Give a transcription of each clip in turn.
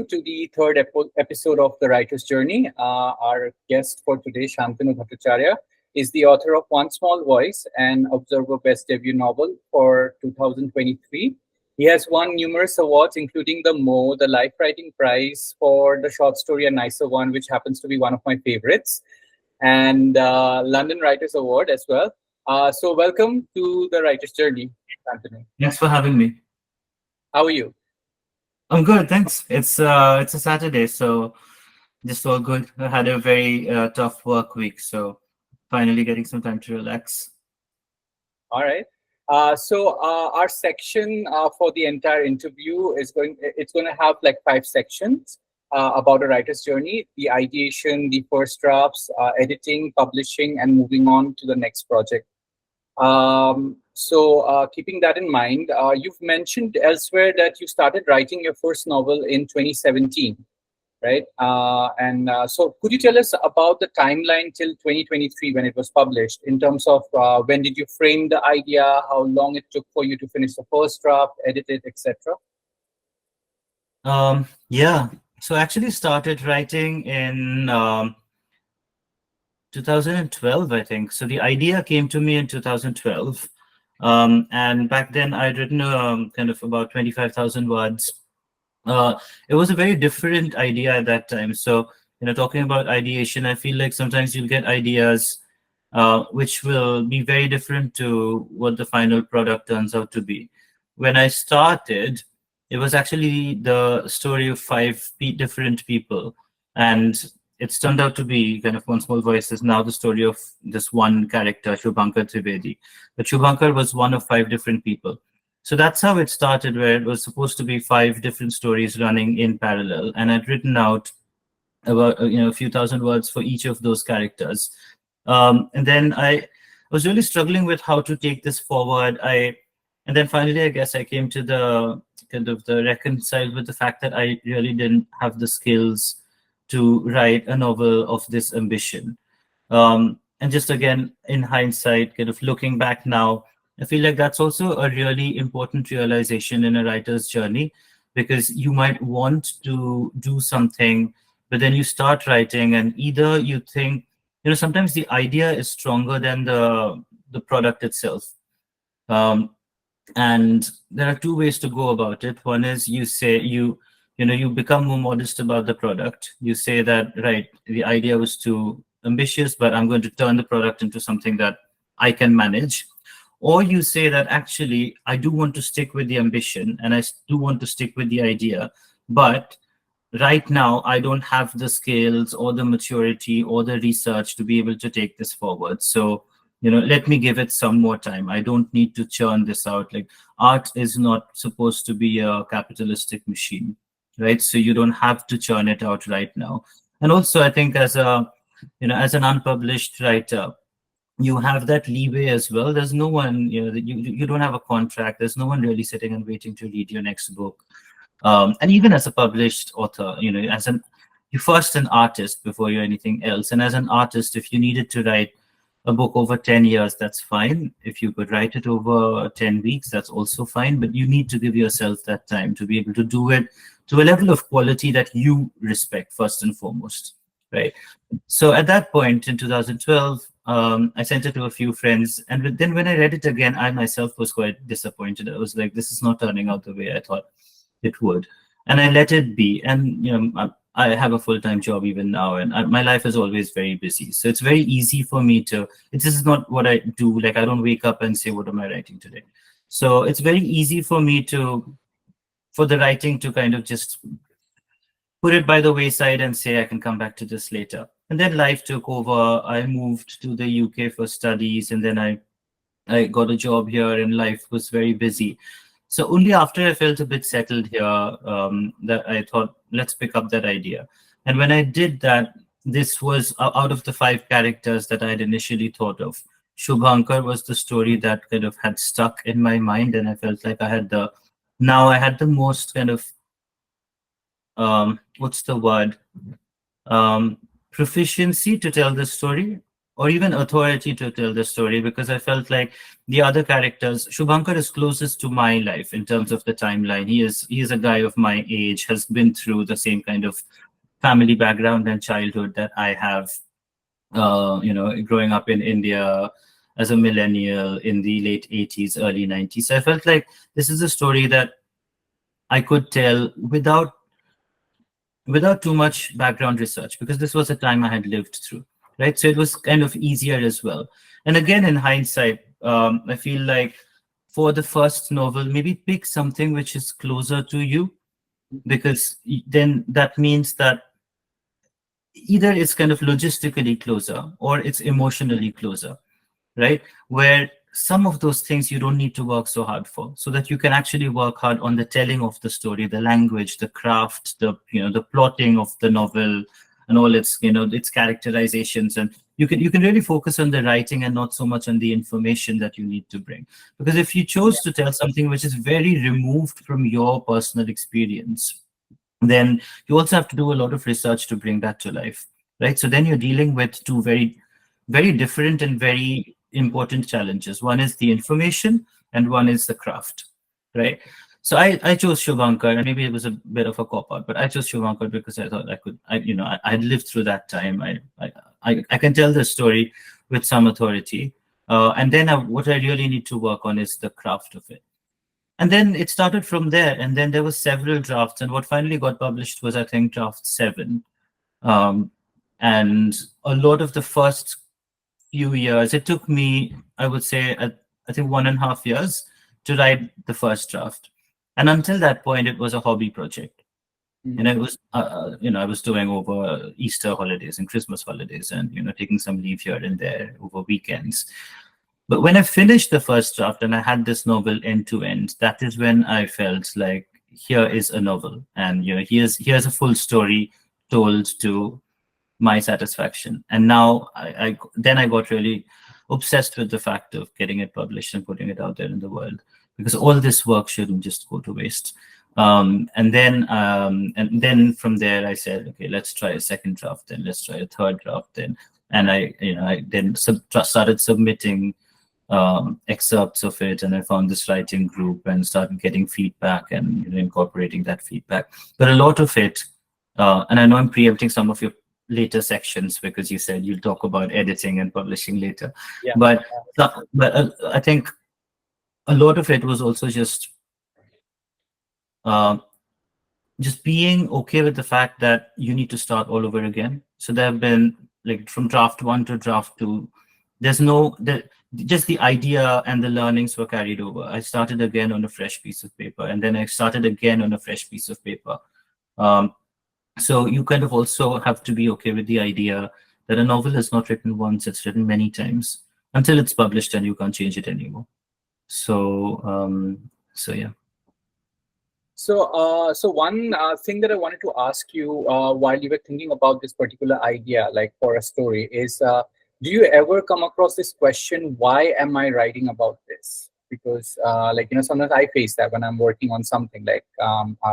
you to the third episode of The Writer's Journey. Our guest for today, Santanu Bhattacharya, is the author of One Small Voice and Observer Best Debut Novel for 2023. He has won numerous awards, including the the Life Writing Prize for the short story A Nicer One, which happens to be one of my favorites, and London Writers Award as well. So welcome to The Writer's Journey, Santanu. Thanks for having me. How are you? I'm good, thanks. It's a Saturday, so just all good. I had a very tough work week, so finally getting some time to relax. All right. So our section for the entire interview is going to have like 5 sections about a writer's journey: the ideation, the first drafts, editing, publishing, and moving on to the next project. So keeping that in mind, you've mentioned elsewhere that you started writing your first novel in 2017, right? So could you tell us about the timeline till 2023 when it was published, in terms of when did you frame the idea, how long it took for you to finish the first draft, edit it, etc.? Yeah, so I actually started writing in 2012, I think. So the idea came to me in 2012. And back then I'd written kind of about 25,000 words. It was a very different idea at that time. So, talking about ideation, I feel like sometimes you'll get ideas which will be very different to what the final product turns out to be. When I started, it was actually the story of 5 different people. And it's turned out to be kind of One Small Voice is now the story of this one character, Shubhankar Trivedi. But Shubhankar was one of 5 different people. So that's how it started, where it was supposed to be 5 different stories running in parallel. And I'd written out about a few thousand words for each of those characters. And then I was really struggling with how to take this forward. And then finally, I guess I came to the kind of the reconcile with the fact that I really didn't have the skills to write a novel of this ambition. And just again, in hindsight, kind of looking back now, I feel like that's also a really important realization in a writer's journey, because you might want to do something, but then you start writing and either you think, sometimes the idea is stronger than the product itself. And there are 2 ways to go about it. One is you say you become more modest about the product. You say that, right, the idea was too ambitious, but I'm going to turn the product into something that I can manage. Or you say that actually, I do want to stick with the ambition and I do want to stick with the idea, but right now I don't have the skills or the maturity or the research to be able to take this forward. So, let me give it some more time. I don't need to churn this out. Like, art is not supposed to be a capitalistic machine, right? So you don't have to churn it out right now. And also, I think as an unpublished writer, you have that leeway as well. There's no one, you don't have a contract. There's no one really sitting and waiting to read your next book. And even as a published author, you're first an artist before you're anything else. And as an artist, if you needed to write a book over 10 years, that's fine. If you could write it over 10 weeks, that's also fine. But you need to give yourself that time to be able to do it to a level of quality that you respect first and foremost, right? So at that point in 2012, I sent it to a few friends. And then when I read it again, I myself was quite disappointed. I was like, this is not turning out the way I thought it would. And I let it be. And, I have a full-time job even now, and my life is always very busy. So it's very easy for me this is not what I do. Like, I don't wake up and say, what am I writing today? So it's very easy for me for the writing to kind of just put it by the wayside and say, I can come back to this later. And then life took over. I moved to the UK for studies, and then I got a job here, and life was very busy. So only after I felt a bit settled here that I thought, let's pick up that idea. And when I did that, this was out of the 5 characters that I had initially thought of. Shubhankar was the story that kind of had stuck in my mind, and I felt like I had the most kind of, what's the word? Proficiency to tell the story. or even authority to tell the story, because I felt like the other characters, Shubhankar is closest to my life in terms of the timeline. He is a guy of my age, has been through the same kind of family background and childhood that I have. Growing up in India as a millennial in the late 80s, early 90s. So I felt like this is a story that I could tell without too much background research, because this was a time I had lived through, right? So it was kind of easier as well. And again, in hindsight, I feel like for the first novel, maybe pick something which is closer to you, because then that means that either it's kind of logistically closer or it's emotionally closer, right? Where some of those things you don't need to work so hard for, so that you can actually work hard on the telling of the story, the language, the craft, the plotting of the novel, and all its its characterizations. And you can really focus on the writing and not so much on the information that you need to bring. Because if you chose to tell something which is very removed from your personal experience, then you also have to do a lot of research to bring that to life, right? So then you're dealing with two very, very different and very important challenges. One is the information and one is the craft, right? So I chose Shubhankar, and maybe it was a bit of a cop out, but I chose Shubhankar because I thought I had lived through that time. I can tell the story with some authority. And then what I really need to work on is the craft of it. And then it started from there, and then there were several drafts, and what finally got published was, I think, draft 7. And a lot of the first few years, it took me, I would say, I think 1.5 years to write the first draft. And until that point, it was a hobby project. And it was, I was doing over Easter holidays and Christmas holidays, and taking some leave here and there over weekends. But when I finished the first draft and I had this novel end to end, that is when I felt like here is a novel, and here's a full story told to my satisfaction. And now I got really obsessed with the fact of getting it published and putting it out there in the world, because all this work shouldn't just go to waste. And then from there I said, okay, let's try a second draft, then let's try a third draft, then. And I then started submitting excerpts of it, and I found this writing group and started getting feedback and incorporating that feedback. But a lot of it, and I know I'm preempting some of your later sections because you said you'll talk about editing and publishing later. Yeah. But I think a lot of it was also just being okay with the fact that you need to start all over again. So there have been, like, from draft 1 to draft 2, just the idea and the learnings were carried over. I started again on a fresh piece of paper, and then I started again on a fresh piece of paper. So you kind of also have to be okay with the idea that a novel is not written once, it's written many times until it's published and you can't change it anymore. So yeah. So one thing that I wanted to ask you while you were thinking about this particular idea, like for a story, is do you ever come across this question, why am I writing about this? Because sometimes I face that when I'm working on something like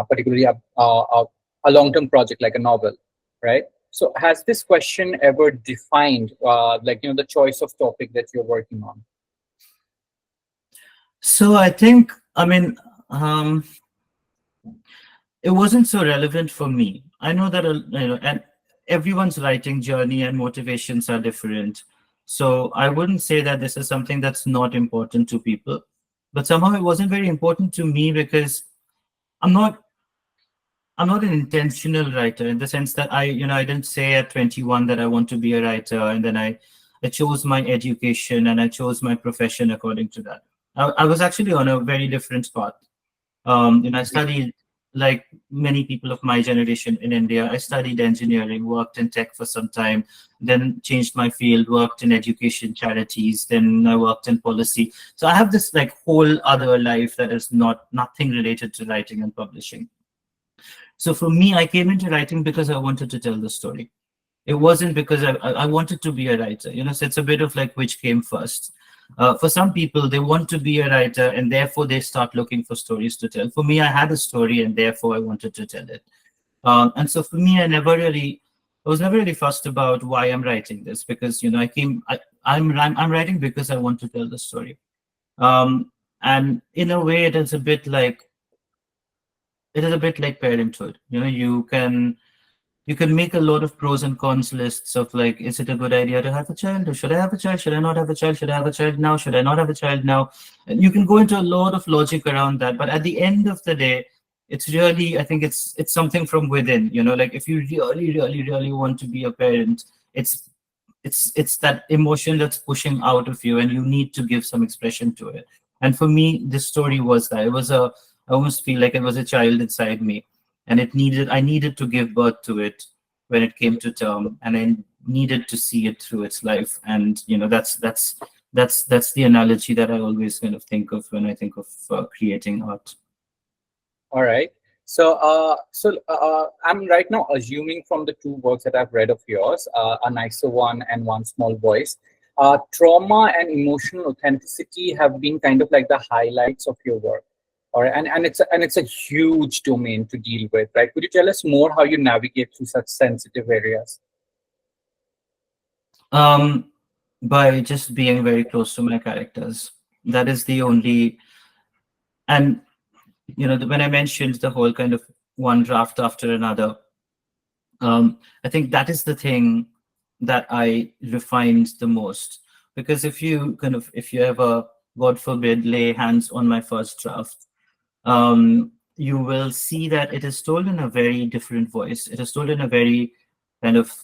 particularly a long-term project like a novel, right? So has this question ever defined the choice of topic that you're working on? So I think, it wasn't so relevant for me. I know that and everyone's writing journey and motivations are different. So I wouldn't say that this is something that's not important to people, but somehow it wasn't very important to me because I'm not an intentional writer, in the sense that I didn't say at 21 that I want to be a writer, and then I chose my education and I chose my profession according to that. I was actually on a very different path. I studied, like many people of my generation in India, I studied engineering, worked in tech for some time, then changed my field, worked in education charities, then I worked in policy. So I have this like whole other life that is nothing related to writing and publishing. So for me, I came into writing because I wanted to tell the story. It wasn't because I wanted to be a writer, so it's a bit of like which came first. For some people, they want to be a writer and therefore they start looking for stories to tell. For me, I had a story and therefore I wanted to tell it. And so for me, I never really I was never really fussed about why I'm writing this, because I'm writing because I want to tell the story. And in a way, it is a bit like parenthood. You can make a lot of pros and cons lists of, like, is it a good idea to have a child, or should I have a child? Should I not have a child? Should I have a child now? Should I not have a child now? And you can go into a lot of logic around that. But at the end of the day, it's really, I think it's something from within. Like, if you really, really, really want to be a parent, it's it's that emotion that's pushing out of you, and you need to give some expression to it. And for me, this story was that. I almost feel like it was a child inside me, and I needed to give birth to it when it came to term, and I needed to see it through its life. And that's the analogy that I always kind of think of when I think of creating art. All right. So I'm right now assuming from the two works that I've read of yours, A Nicer One and One Small Voice, trauma and emotional authenticity have been kind of like the highlights of your work. All right, and it's a huge domain to deal with, right? Could you tell us more how you navigate through such sensitive areas? um by just being very close to my characters. That is the only. And when I mentioned the whole kind of one draft after another, I think that is the thing that I refined the most. Because if you ever, God forbid, lay hands on my first draft, you will see that it is told in a very different voice. It is told in a very kind of,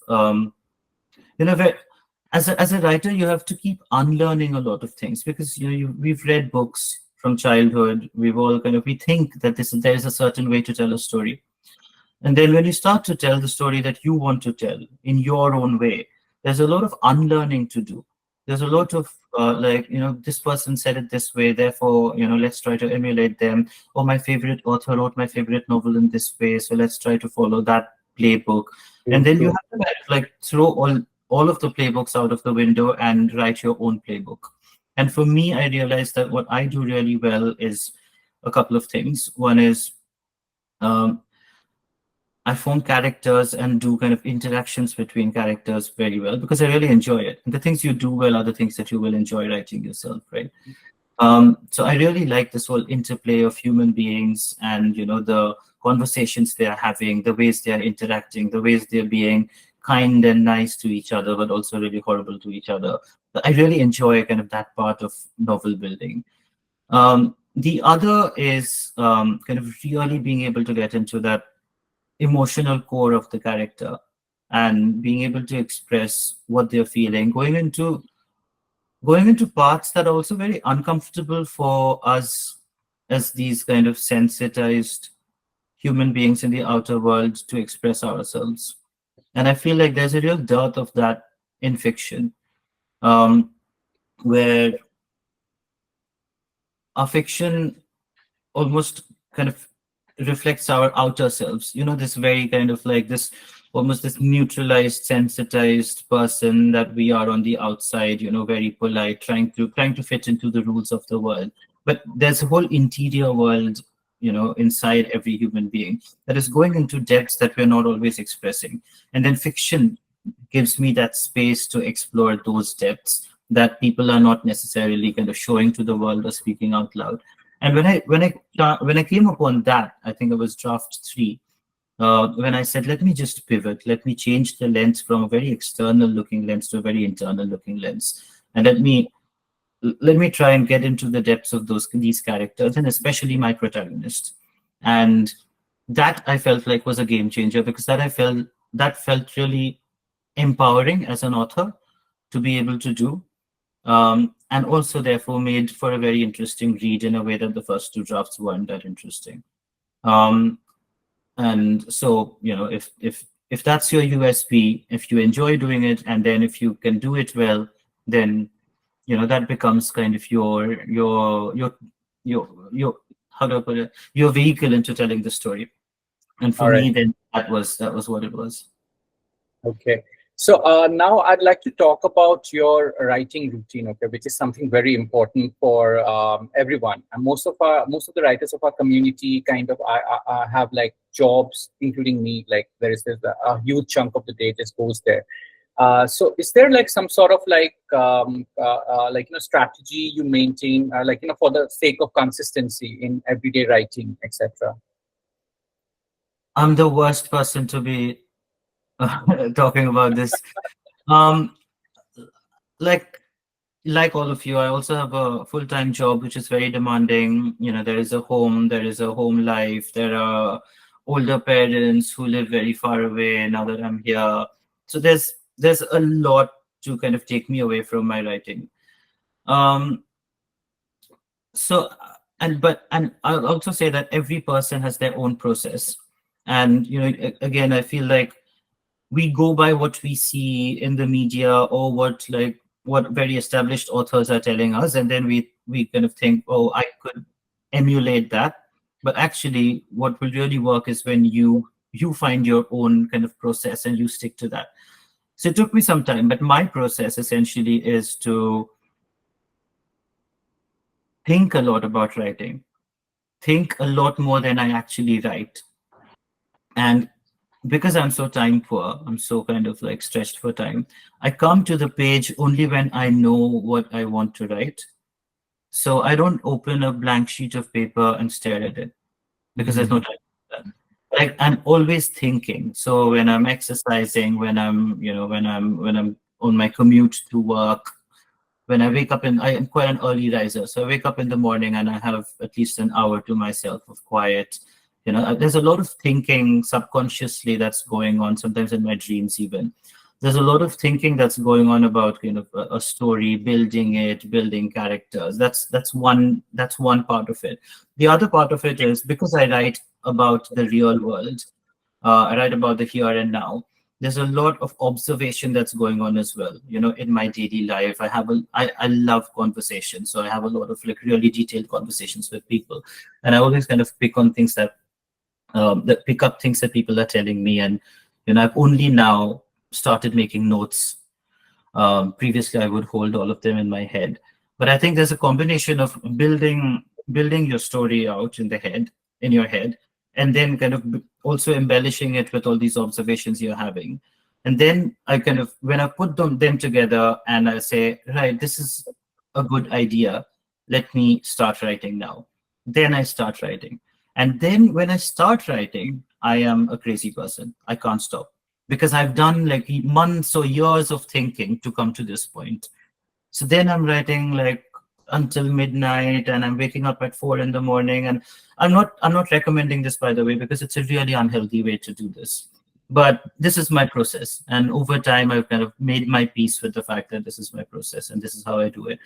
very, as a writer, you have to keep unlearning a lot of things, because we've read books from childhood. We think that there is a certain way to tell a story, and then when you start to tell the story that you want to tell in your own way, there's a lot of unlearning to do. There's a lot of this person said it this way, therefore, let's try to emulate them. Or my favorite author wrote my favorite novel in this way, so let's try to follow that playbook. And then you have to throw all of the playbooks out of the window and write your own playbook. And for me, I realized that what I do really well is a couple of things. One is, um, I form characters and do kind of interactions between characters very well, because I really enjoy it. And the things you do well are the things that you will enjoy writing yourself, right? So I really like this whole interplay of human beings, and the conversations they are having, the ways they are interacting, the ways they're being kind and nice to each other, but also really horrible to each other. I really enjoy kind of that part of novel building. The other is kind of really being able to get into that emotional core of the character, and being able to express what they're feeling, going into parts that are also very uncomfortable for us as these kind of sensitized human beings in the outer world to express ourselves. And I feel like there's a real dearth of that in fiction, um, where our fiction almost kind of reflects our outer selves. This very kind of like this, almost this neutralized, sensitized person that we are on the outside, very polite, trying to fit into the rules of the world. But there's a whole interior world, inside every human being, that is going into depths that we're not always expressing. And then fiction gives me that space to explore those depths that people are not necessarily kind of showing to the world or speaking out loud. And when I came upon that, I think it was draft 3, when I said, let me just pivot, let me change the lens from a very external looking lens to a very internal looking lens, and let me try and get into the depths of these characters, and especially my protagonist. And that, I felt like, was a game changer, because that felt really empowering as an author to be able to do. And also therefore made for a very interesting read in a way that the first two drafts weren't that interesting. Um, and so, if that's your USP, if you enjoy doing it, and then if you can do it well, then that becomes kind of your how do I put it, your vehicle into telling the story. And for All right. me, then that was what it was. Okay. So now I'd like to talk about your writing routine, okay, which is something very important for everyone. And most of the writers of our community kind of have like jobs, including me. Like there's a huge chunk of the day just goes there. So is there like some sort of like strategy you maintain for the sake of consistency in everyday writing, etc.? I'm the worst person to be talking about this. Um, like like all of you, I also have a full-time job which is very demanding. There is a home, there is a home life, there are older parents who live very far away now that I'm here. So there's a lot to kind of take me away from my writing. Um, so and I'll also say that every person has their own process. And again, I feel like we go by what we see in the media or what very established authors are telling us, and then we kind of think, oh, I could emulate that. But actually what will really work is when you find your own kind of process and you stick to that. So it took me some time, but my process essentially is to think a lot about writing, think a lot more than I actually write. And because I'm so time poor, I'm so kind of like stretched for time, I come to the page only when I know what I want to write. So I don't open a blank sheet of paper and stare at it because there's no time for that. Like I'm always thinking. So when I'm exercising, when I'm on my commute to work, when I wake up I am quite an early riser. So I wake up in the morning and I have at least an hour to myself of quiet. There's a lot of thinking subconsciously that's going on, sometimes in my dreams even. There's a lot of thinking that's going on about a story, building it, building characters. That's one part of it. The other part of it is because I write about the real world, I write about the here and now. There's a lot of observation that's going on as well. In my daily life, I love conversation. So I have a lot of like really detailed conversations with people. And I always kind of pick on things that pick up things that people are telling me. And, I've only now started making notes. Previously, I would hold all of them in my head. But I think there's a combination of building your story out in your head, and then kind of also embellishing it with all these observations you're having. And then I kind of, when I put them together and I say, right, this is a good idea, let me start writing now. Then I start writing. And then when I start writing, I am a crazy person. I can't stop because I've done like months or years of thinking to come to this point. So then I'm writing like until midnight, and I'm waking up at 4 in the morning. And I'm not recommending this, by the way, because it's a really unhealthy way to do this. But this is my process. And over time, I've kind of made my peace with the fact that this is my process and this is how I do it.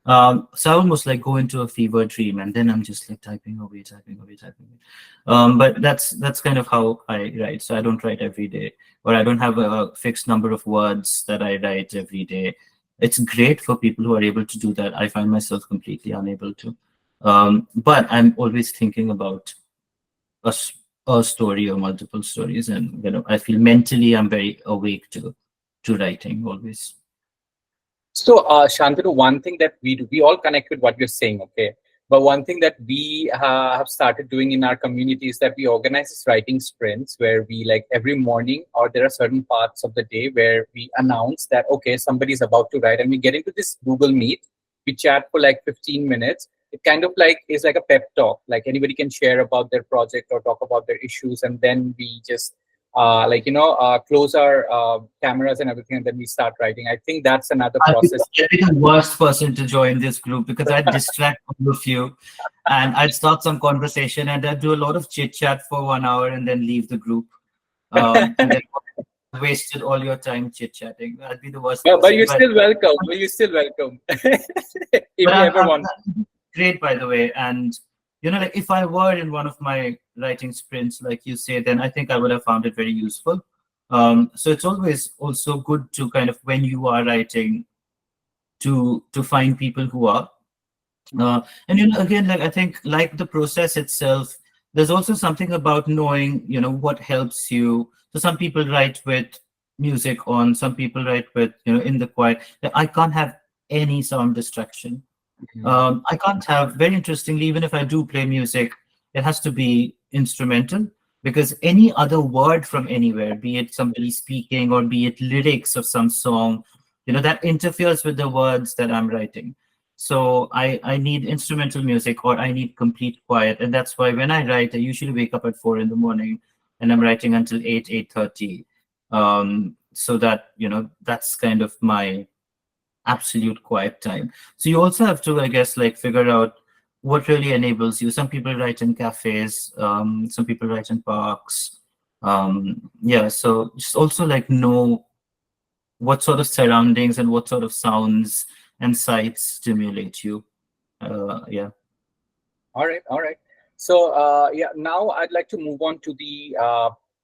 So I almost like go into a fever dream, and then I'm just like typing away, typing away, typing away. But that's kind of how I write. So I don't write every day, or I don't have a fixed number of words that I write every day. It's great for people who are able to do that. I find myself completely unable to. But I'm always thinking about a story or multiple stories, and I feel mentally I'm very awake to writing always. So, Shantanu, one thing that we do, we all connect with what you're saying, okay? But one thing that we have started doing in our community is that we organize these writing sprints where we like every morning, or there are certain parts of the day where we announce that, okay, somebody's about to write, and we get into this Google Meet. We chat for like 15 minutes. It kind of like is like a pep talk. Like anybody can share about their project or talk about their issues, and then we just close our cameras and everything, and then we start writing. I think that's another process. I'd be the worst person to join this group because I'd distract all of you, and I'd start some conversation, and I'd do a lot of chit chat for 1 hour and then leave the group. And then wasted all your time chit chatting. I'd be the worst But person. you're still welcome. But you're still welcome. If you ever want. Great, by the way. And like if I were in one of my writing sprints, like you say, then I think I would have found it very useful. So it's always also good to kind of, when you are writing, to find people who are. And again, like I think, like the process itself, there's also something about knowing, what helps you. So some people write with music on. Some people write with, in the quiet. I can't have any sound distraction. I can't have, very interestingly, even if I do play music, it has to be instrumental, because any other word from anywhere, be it somebody speaking or be it lyrics of some song, that interferes with the words that I'm writing. So I need instrumental music, or I need complete quiet. And that's why when I write, I usually wake up at 4 in the morning and I'm writing until 8:30. So that, that's kind of my absolute quiet time. So you also have to, I guess, like figure out what really enables you. Some people write in cafes, some people write in parks. Yeah, so just also like know what sort of surroundings and what sort of sounds and sights stimulate you. Yeah. All right, all right. So, yeah, now I'd like to move on to the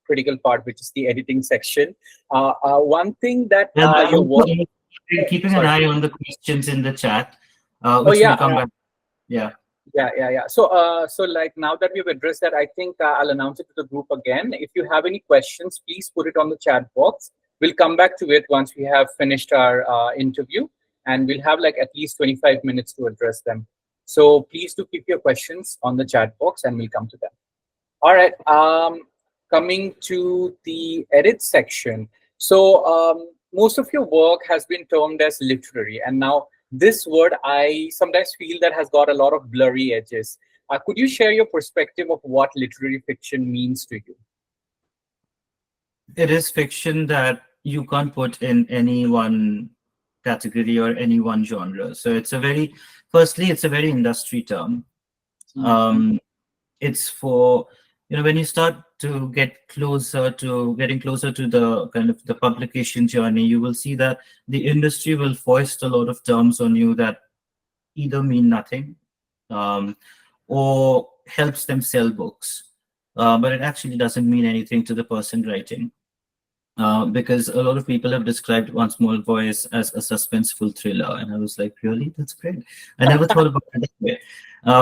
critical part, which is the editing section. One thing that Yeah, but your work. also keeping an Sorry. eye on the questions in the chat, Oh which will yeah, come back. Yeah. yeah. So, so like now that we've addressed that, I think I'll announce it to the group again. If you have any questions, please put it on the chat box. We'll come back to it once we have finished our interview, and we'll have like at least 25 minutes to address them. So please do keep your questions on the chat box, and we'll come to them. All right. Coming to the edit section. So most of your work has been termed as literary, and now this word I sometimes feel that has got a lot of blurry edges. Could you share your perspective of what literary fiction means to you? It is fiction that you can't put in any one category or any one genre. So firstly, it's a very industry term. Um, it's for, when you start to getting closer to the kind of the publication journey, you will see that the industry will foist a lot of terms on you that either mean nothing, um, or helps them sell books, but it actually doesn't mean anything to the person writing. Because a lot of people have described One Small Voice as a suspenseful thriller, and I was like, really, that's great. I never thought about it that way,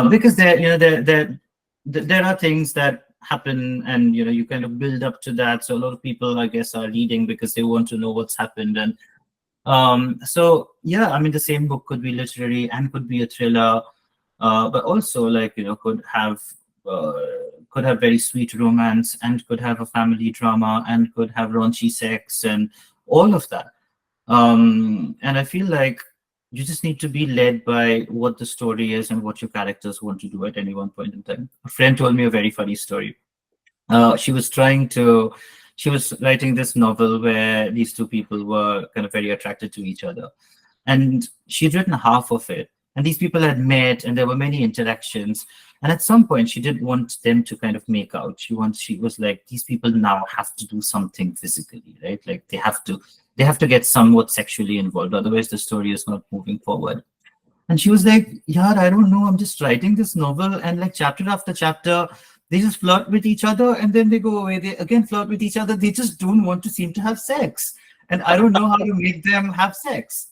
because there are things that happen, and you kind of build up to that. So a lot of people, I guess, are reading because they want to know what's happened, and so yeah, I mean, the same book could be literary and could be a thriller, but also like uh, could have very sweet romance, and could have a family drama, and could have raunchy sex, and all of that. And I feel like you just need to be led by what the story is and what your characters want to do at any one point in time. A friend told me a very funny story. She was she was writing this novel where these two people were kind of very attracted to each other, and she'd written half of it, and these people had met and there were many interactions, and at some point she didn't want them to kind of make out. She was like, these people now have to do something physically, right? Like they have to get somewhat sexually involved, otherwise the story is not moving forward. And she was like, yeah, I don't know, I'm just writing this novel, and like chapter after chapter they just flirt with each other and then they go away, they again flirt with each other, they just don't want to seem to have sex, and I don't know how to make them have sex.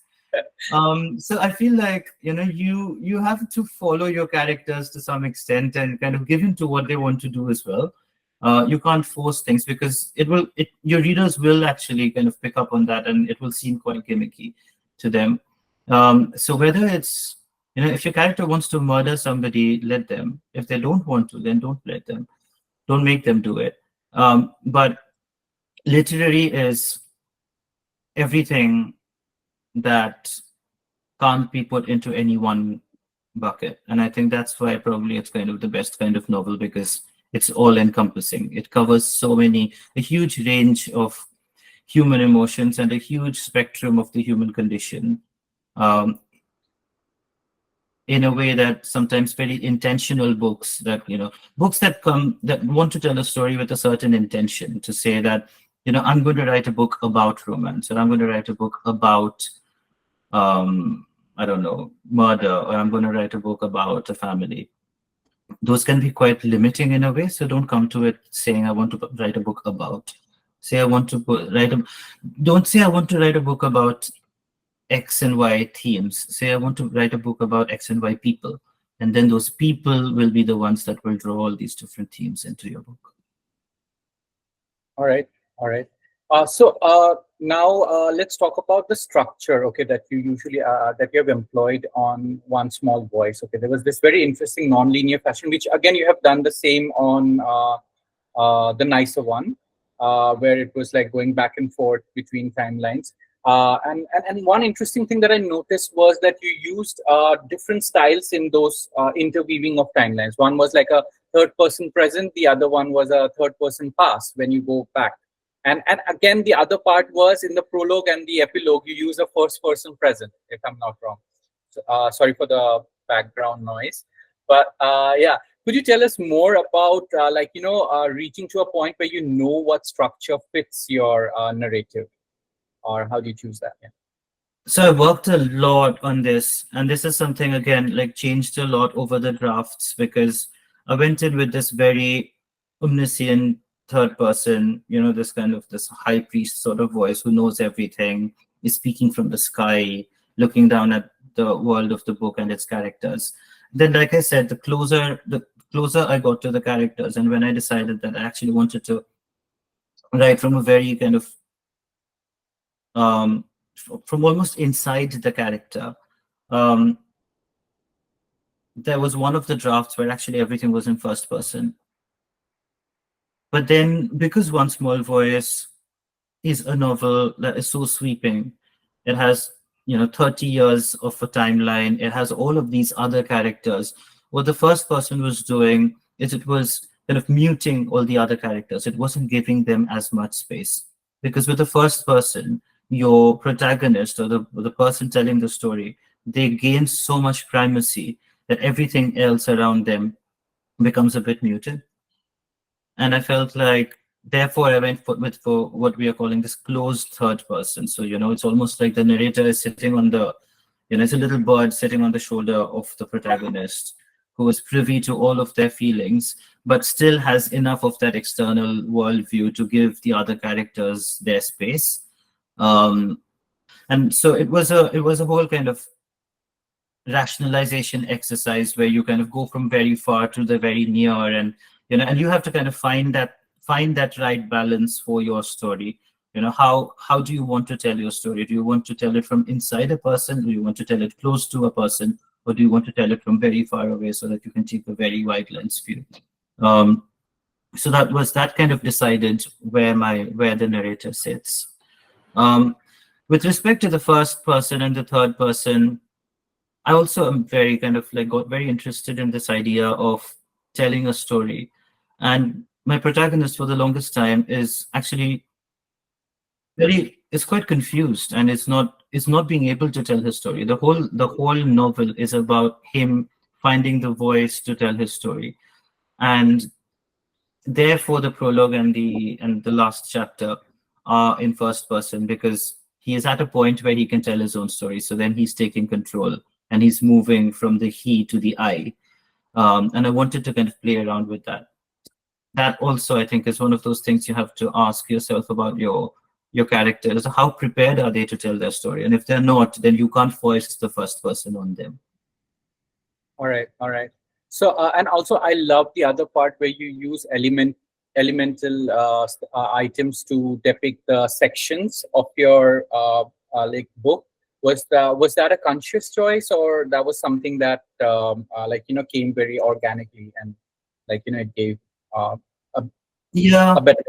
So I feel like you have to follow your characters to some extent and kind of give in to what they want to do as well. You can't force things, because your readers will actually kind of pick up on that, and it will seem quite gimmicky to them. So whether it's, if your character wants to murder somebody, let them. If they don't want to, then don't let them. Don't make them do it. But literary is everything that can't be put into any one bucket. And I think that's why probably it's kind of the best kind of novel, because it's all encompassing. It covers a huge range of human emotions and a huge spectrum of the human condition, um, in a way that sometimes very intentional books that want to tell a story with a certain intention, to say that, I'm going to write a book about romance, or I'm going to write a book about, um, I don't know, murder, or I'm going to write a book about a family. Those can be quite limiting in a way. So don't come to it saying, I want to write a book about. Say, I want to write a. Don't say, I want to write a book about X and Y themes. Say, I want to write a book about X and Y people. And then those people will be the ones that will draw all these different themes into your book. All right, all right. So Now let's talk about the structure, okay, that you usually that you have employed on One Small Voice. Okay, there was this very interesting non-linear fashion, which again you have done the same on the nicer one, where it was like going back and forth between timelines. And one interesting thing that I noticed was that you used different styles in those interweaving of timelines. One was like a third person present, the other one was a third person past when you go back. And again, the other part was in the prologue and the epilogue, you use a first person present, if I'm not wrong. So, sorry for the background noise. But yeah, could you tell us more about reaching to a point where you know what structure fits your narrative, or how do you choose that? Yeah. So I worked a lot on this, and this is something again like changed a lot over the drafts because I went in with this very omniscient third person, this kind of this high priest sort of voice who knows everything, is speaking from the sky, looking down at the world of the book and its characters. Then, like I said, the closer I got to the characters, and when I decided that I actually wanted to write from a very kind of um, from almost inside the character. Um, there was one of the drafts where actually everything was in first person. But then, because One Small Voice is a novel that is so sweeping, it has 30 years of a timeline. It has all of these other characters. What the first person was doing is it was kind of muting all the other characters. It wasn't giving them as much space because with the first person, your protagonist or the person telling the story, they gain so much primacy that everything else around them becomes a bit muted. And I felt like, therefore, I went for what we are calling this closed third person. So, it's almost like the narrator is sitting on it's a little bird sitting on the shoulder of the protagonist who is privy to all of their feelings, but still has enough of that external worldview to give the other characters their space. Um, and so it was a whole kind of rationalization exercise where you kind of go from very far to the very near, and and you have to kind of find that right balance for your story. How do you want to tell your story? Do you want to tell it from inside a person? Do you want to tell it close to a person? Or do you want to tell it from very far away so that you can take a very wide lens view? um, so that kind of decided where the narrator sits. With respect to the first person and the third person, I also am very kind of like got very interested in this idea of telling a story. And my protagonist for the longest time is actually is quite confused and is not being able to tell his story. The whole novel is about him finding the voice to tell his story. And therefore the prologue and the last chapter are in first person because he is at a point where he can tell his own story. So then he's taking control and he's moving from the he to the I. And I wanted to kind of play around with that. That also, I think, is one of those things you have to ask yourself about your characters. How prepared are they to tell their story? And if they're not, then you can't force the first person on them. All right, all right. So, and also, I love the other part where you use elemental items to depict the sections of your like book. Was that a conscious choice, or that was something that came very organically and it gave uh, a, Yeah, a better.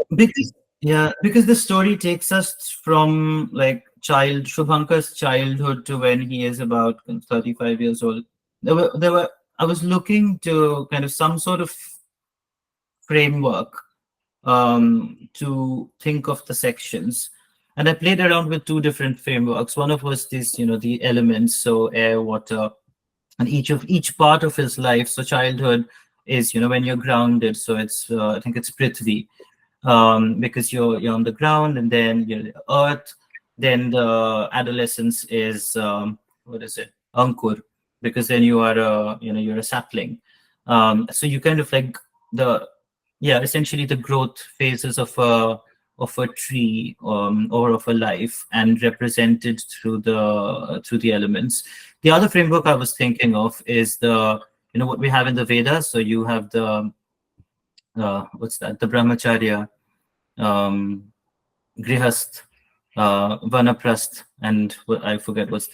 because the story takes us from like Shubhankar's childhood to when he is about 35 years old. There were I was looking to kind of some sort of framework to think of the sections. And I played around with two different frameworks. One of was this, the elements, so air, water, and each part of his life. So childhood is, when you're grounded. So it's I think it's Prithvi, because you're on the ground, and then you're the earth. Then the adolescence is what is it, Ankur, because then you're a sapling. So you kind of like the essentially the growth phases of a tree, or of a life, and represented through the elements. The other framework I was thinking of is what we have in the Vedas. So you have the what's that, the brahmacharya, um, grihast, Vanaprast, and I forget what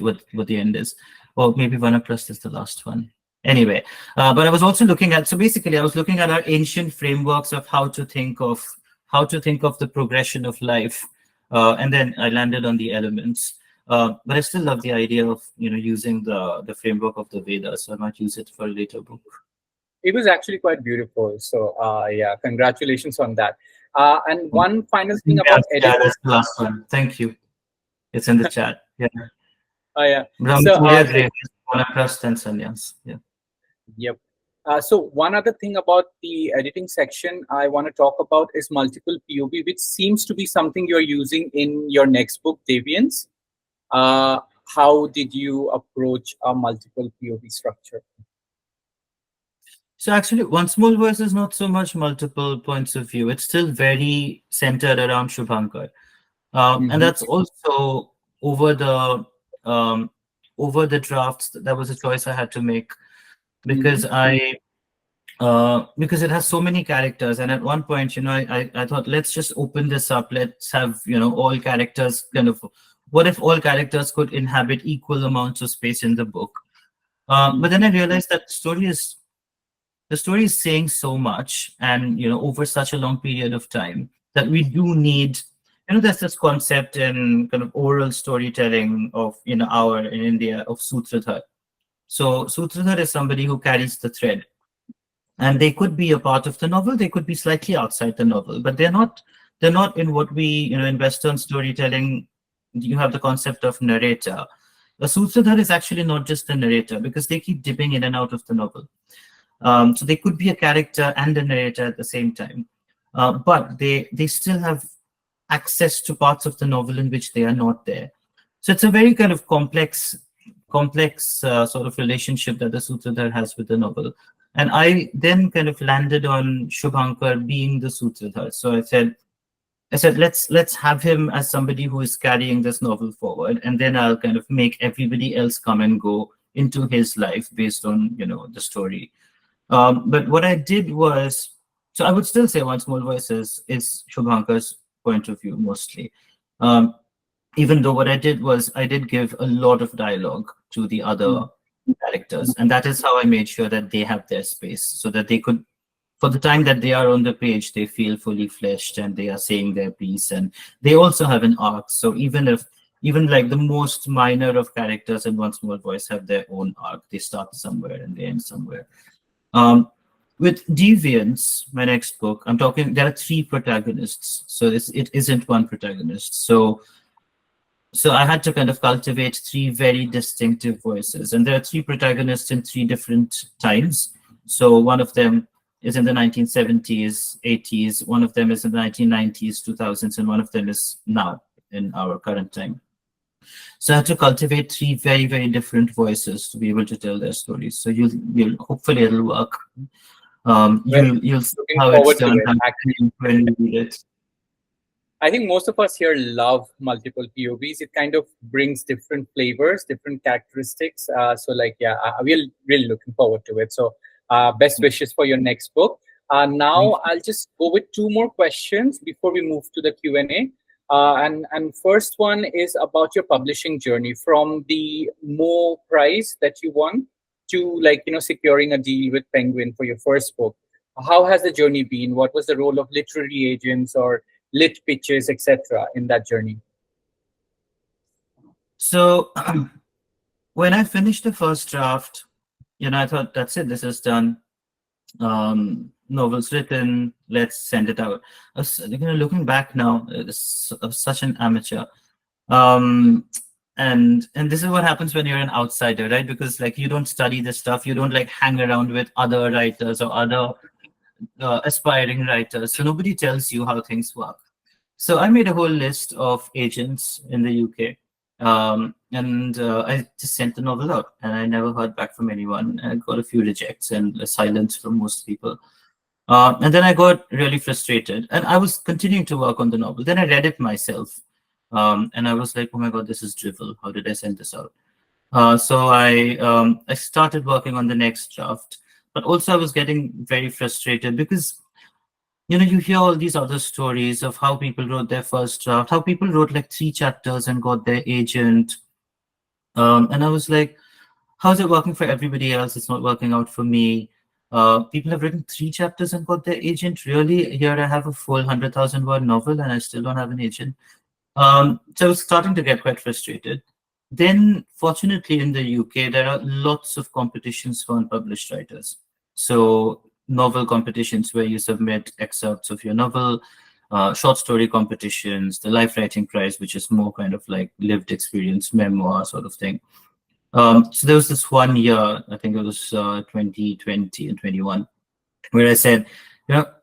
the end is, or maybe Vanaprast is the last one. Anyway, but I was also looking at, so basically I was looking at our ancient frameworks of how to think of the progression of life, and then I landed on the elements. But I still love the idea of using the framework of the Vedas, so I might use it for a later book. It was actually quite beautiful. So yeah, congratulations on that. And one final thing Yeah, about yeah, editing. that's the last one. Thank you. It's in the chat. Yeah. Yeah. So Brahmacharya, Grace, Vanaprast, and Sannyas. Yeah. yep. So one other thing about the editing section I want to talk about is multiple POV, which seems to be something you're using in your next book, Deviants. Uh, how did you approach a multiple POV structure? So actually, One Small Voice is not so much multiple points of view. It's still very centered around Shubhankar. And Mm-hmm. that's also over the um, over the drafts. That was a choice I had to make Mm-hmm. because because it has so many characters. And at one point, I thought, let's just open this up. Let's have all characters kind of. What if all characters could inhabit equal amounts of space in the book? But then I realized that the story is saying so much, and over such a long period of time, that we do need, there's this concept in kind of oral storytelling of our in India of sutradhar. So sutradhar is somebody who carries the thread, and they could be a part of the novel, they could be slightly outside the novel, but they're not in what we, in Western storytelling, you have the concept of narrator. The sutradhar is actually not just the narrator, because they keep dipping in and out of the novel. So they could be a character and a narrator at the same time, but they still have access to parts of the novel in which they are not there. So it's a very kind of complex sort of relationship that the Sutradhar has with the novel. And I then kind of landed on Shubhankar being the Sutradhar. So I said let's have him as somebody who is carrying this novel forward, and then I'll kind of make everybody else come and go into his life based on the story. But what I did was, so I would still say One Small Voice is Shubhankar's point of view mostly. Um, Even though what I did was I did give a lot of dialogue to the other characters, and that is how I made sure that they have their space, so that they could, for the time that they are on the page, they feel fully fleshed and they are saying their piece, and they also have an arc. So even like the most minor of characters in One Small Voice have their own arc. They start somewhere and they end somewhere. Um, with Deviants, my next book, I'm talking, there are three protagonists. So it isn't one protagonist. So I had to kind of cultivate three very distinctive voices. And there are three protagonists in three different times. So one of them is in the 1970s, 80s, one of them is in the 1990s, 2000s, and one of them is now in our current time. So I had to cultivate three very, very different voices to be able to tell their stories. So you'll hopefully it'll work. Well, You'll see looking how it's forward to done it. when you read it. I think most of us here love multiple POVs. It kind of brings different flavors, different characteristics. So, like, yeah, we're really looking forward to it. So, best wishes for your next book. Now, I'll just go with two more questions before we move to the Q&A. And first one is about your publishing journey from the Mo Prize that you won to, like, securing a deal with Penguin for your first book. How has the journey been? What was the role of literary agents or lit pitches, etc., in that journey? So when I finished the first draft, I thought, that's it, this is done. Novels written, let's send it out. Looking back now, it's such an amateur. And this is what happens when you're an outsider, right? Because like you don't study this stuff, you don't like hang around with other writers or other aspiring writers, so nobody tells you how things work. So I made a whole list of agents in the UK, and I just sent the novel out, and I never heard back from anyone. I got a few rejects and a silence from most people. And then I got really frustrated, and I was continuing to work on the novel. Then I read it myself, and I was like, "Oh my God, this is drivel. How did I send this out?" So I started working on the next draft, but also I was getting very frustrated because you hear all these other stories of how people wrote their first draft, how people wrote like 3 chapters and got their agent. And I was like, how's it working for everybody else? It's not working out for me. People have written 3 chapters and got their agent. Really? Here I have a full 100,000 word novel and I still don't have an agent. So I was starting to get quite frustrated. Then, fortunately, in the UK, there are lots of competitions for unpublished writers. So, novel competitions where you submit excerpts of your novel, short story competitions, the Life Writing Prize, which is more kind of like lived experience memoir sort of thing. So there was this one year, I think it was 2020 and 21, where I said,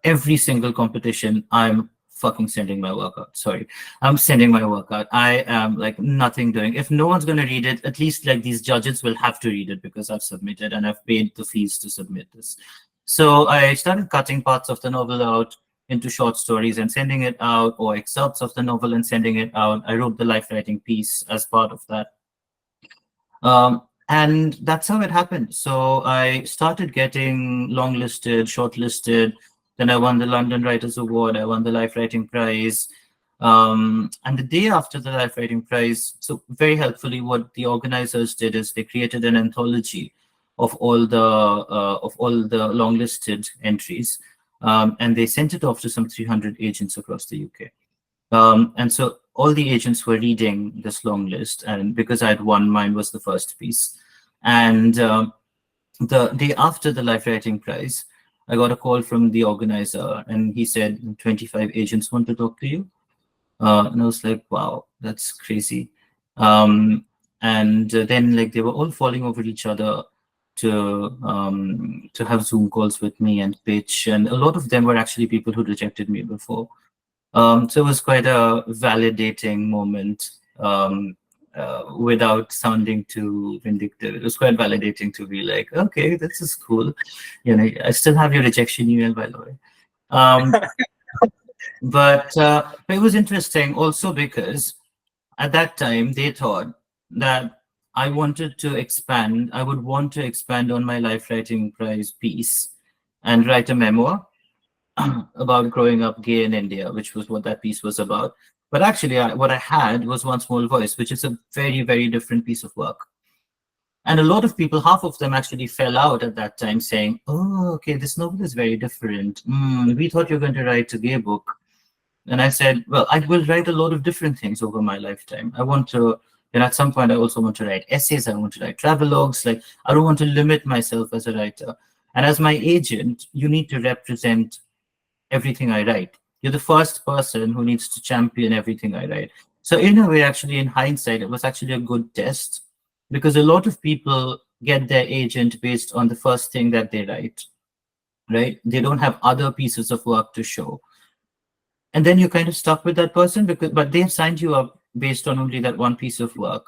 every single competition, I'm fucking sending my workout. Sorry, I'm sending my workout. I am like nothing doing. If no one's going to read it, at least like these judges will have to read it because I've submitted and I've paid the fees to submit this. So I started cutting parts of the novel out into short stories and sending it out, or excerpts of the novel and sending it out. I wrote the life writing piece as part of that. And that's how it happened. So I started getting longlisted, shortlisted. Then I won the London Writers Award. I won the Life Writing Prize. And the day after the Life Writing Prize, so very helpfully, what the organizers did is they created an anthology of all the longlisted entries, and they sent it off to some 300 agents across the UK. And so all the agents were reading this long list, and because I had won, mine was the first piece. And the day after the Life Writing Prize, I got a call from the organizer, and he said 25 agents want to talk to you. And I was like, wow, that's crazy. And then like they were all falling over each other to have Zoom calls with me and pitch, and a lot of them were actually people who rejected me before. So it was quite a validating moment, without sounding too vindictive. It was quite validating to be like, okay, this is cool. I still have your rejection email, by the way. But it was interesting also because at that time they thought that I wanted to expand. I would want to expand on my Life Writing Prize piece and write a memoir about growing up gay in India, which was what that piece was about. But actually, what I had was One Small Voice, which is a very, very different piece of work. And a lot of people, half of them actually fell out at that time saying, oh, okay, this novel is very different. We thought you were going to write a gay book. And I said, well, I will write a lot of different things over my lifetime. I want to, at some point, I also want to write essays. I want to write travelogues. Like, I don't want to limit myself as a writer. And as my agent, you need to represent everything I write. You're the first person who needs to champion everything I write. So in a way, actually, in hindsight, it was actually a good test because a lot of people get their agent based on the first thing that they write, right? They don't have other pieces of work to show. And then you're kind of stuck with that person but they've signed you up based on only that one piece of work.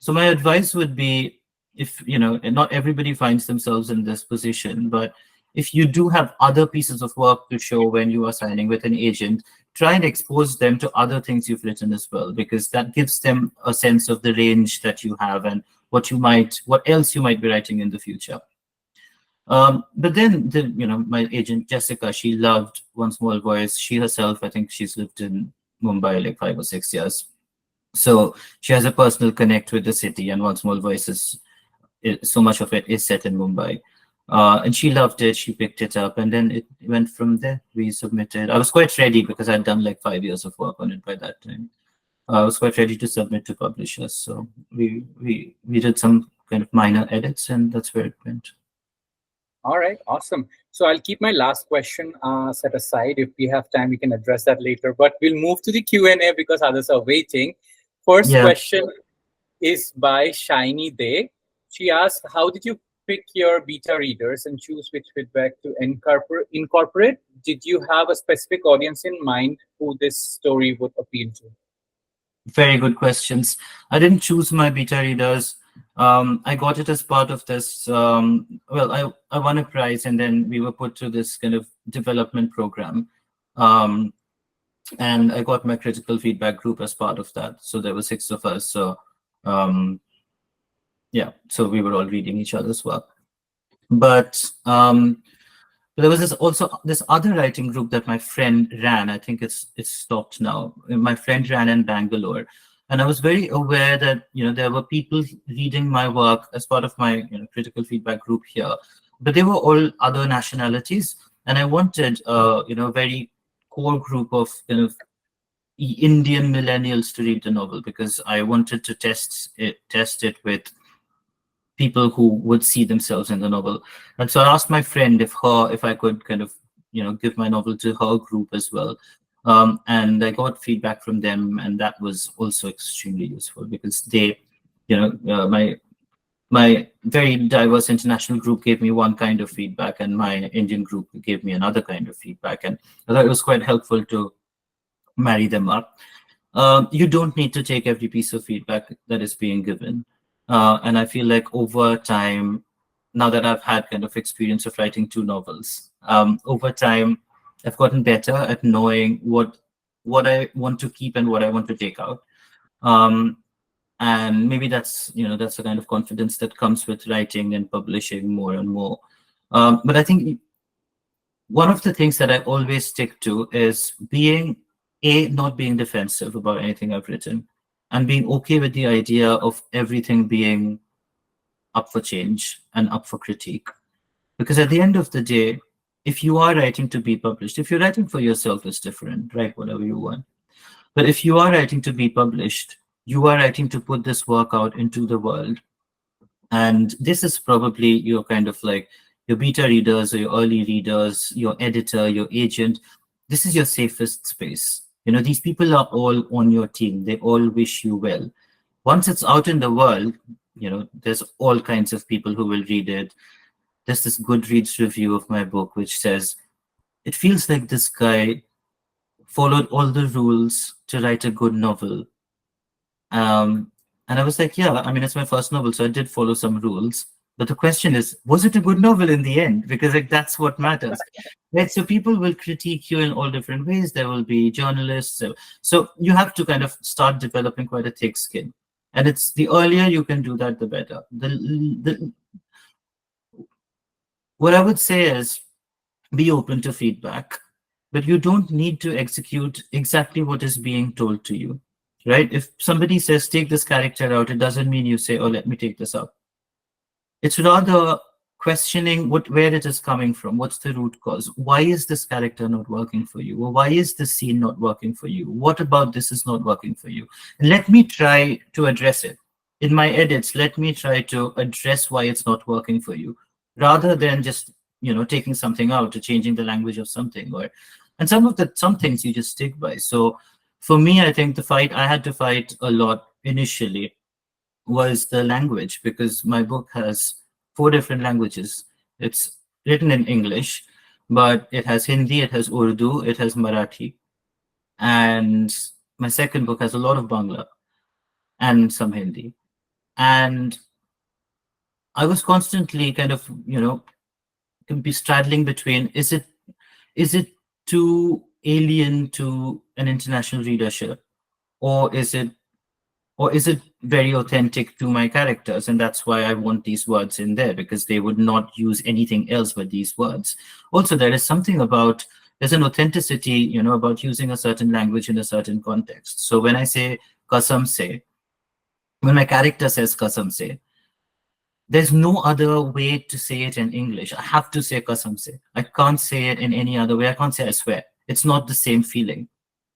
So my advice would be, if, and not everybody finds themselves in this position, but if you do have other pieces of work to show when you are signing with an agent, try and expose them to other things you've written as well, because that gives them a sense of the range that you have and what else you might be writing in the future. But then, my agent Jessica, she loved One Small Voice. She herself, I think she's lived in Mumbai like 5 or 6 years. So she has a personal connect with the city, and One Small Voice so much of it is set in Mumbai. And she loved it. She picked it up, and then it went from there. We submitted. I was quite ready because I'd done like 5 years of work on it by that time. I was quite ready to submit to publishers. So we did some kind of minor edits, and that's where it went. All right, awesome. So I'll keep my last question set aside. If we have time, we can address that later. But we'll move to the Q&A because others are waiting. First question is by Shiny Day. She asked, how did you pick your beta readers and choose which feedback to incorporate? Did you have a specific audience in mind who this story would appeal to? Very good questions. I didn't choose my beta readers. I got it as part of this. I won a prize, and then we were put through this kind of development program. And I got my critical feedback group as part of that. So there were 6 of us. So so we were all reading each other's work. But But there was this other writing group that my friend ran. I think it's stopped now. My friend ran in Bangalore, and I was very aware that there were people reading my work as part of my critical feedback group here, but they were all other nationalities, and I wanted a very core group of Indian millennials to read the novel because I wanted to test it with people who would see themselves in the novel. And so I asked my friend if I could kind of give my novel to her group as well. And I got feedback from them, and that was also extremely useful because they, my very diverse international group gave me one kind of feedback, and my Indian group gave me another kind of feedback, and I thought it was quite helpful to marry them up. You don't need to take every piece of feedback that is being given. And I feel like over time, now that I've had kind of experience of writing two novels, over time, I've gotten better at knowing what I want to keep and what I want to take out. And maybe that's the kind of confidence that comes with writing and publishing more and more. But I think one of the things that I always stick to is not being defensive about anything I've written, and being okay with the idea of everything being up for change and up for critique. Because at the end of the day, if you are writing to be published, if you're writing for yourself, it's different, write whatever you want. But if you are writing to be published, you are writing to put this work out into the world. And this is probably your kind of like your beta readers or your early readers, your editor, your agent. This is your safest space. These people are all on your team. They all wish you well. Once it's out in the world, there's all kinds of people who will read it. There's this Goodreads review of my book, which says, it feels like this guy followed all the rules to write a good novel. And I was like, yeah, I mean, it's my first novel, so I did follow some rules. But the question is, was it a good novel in the end? Because that's what matters. Right? So people will critique you in all different ways. There will be journalists. So you have to kind of start developing quite a thick skin. And it's the earlier you can do that, the better. What I would say is be open to feedback, but you don't need to execute exactly what is being told to you. Right? If somebody says, take this character out, it doesn't mean you say, oh, let me take this out. It's rather questioning where it is coming from. What's the root cause? Why is this character not working for you? Or why is this scene not working for you? What about this is not working for you? And let me try to address it. In my edits, let me try to address why it's not working for you, rather than just taking something out or changing the language of something. And some things you just stick by. So for me, I think the fight I had to fight a lot initially was the language, because my book has 4 different languages. It's written in English, but it has Hindi, it has Urdu, it has Marathi. And my second book has a lot of Bangla and some Hindi. And I was constantly kind of, can be straddling between, is it too alien to an international readership, or is it very authentic to my characters? And that's why I want these words in there, because they would not use anything else but these words. Also, there's an authenticity, about using a certain language in a certain context. So when I say kasam se, when my character says kasam se, there's no other way to say it in English. I have to say kasam se. I can't say it in any other way. I can't say I swear. It's not the same feeling,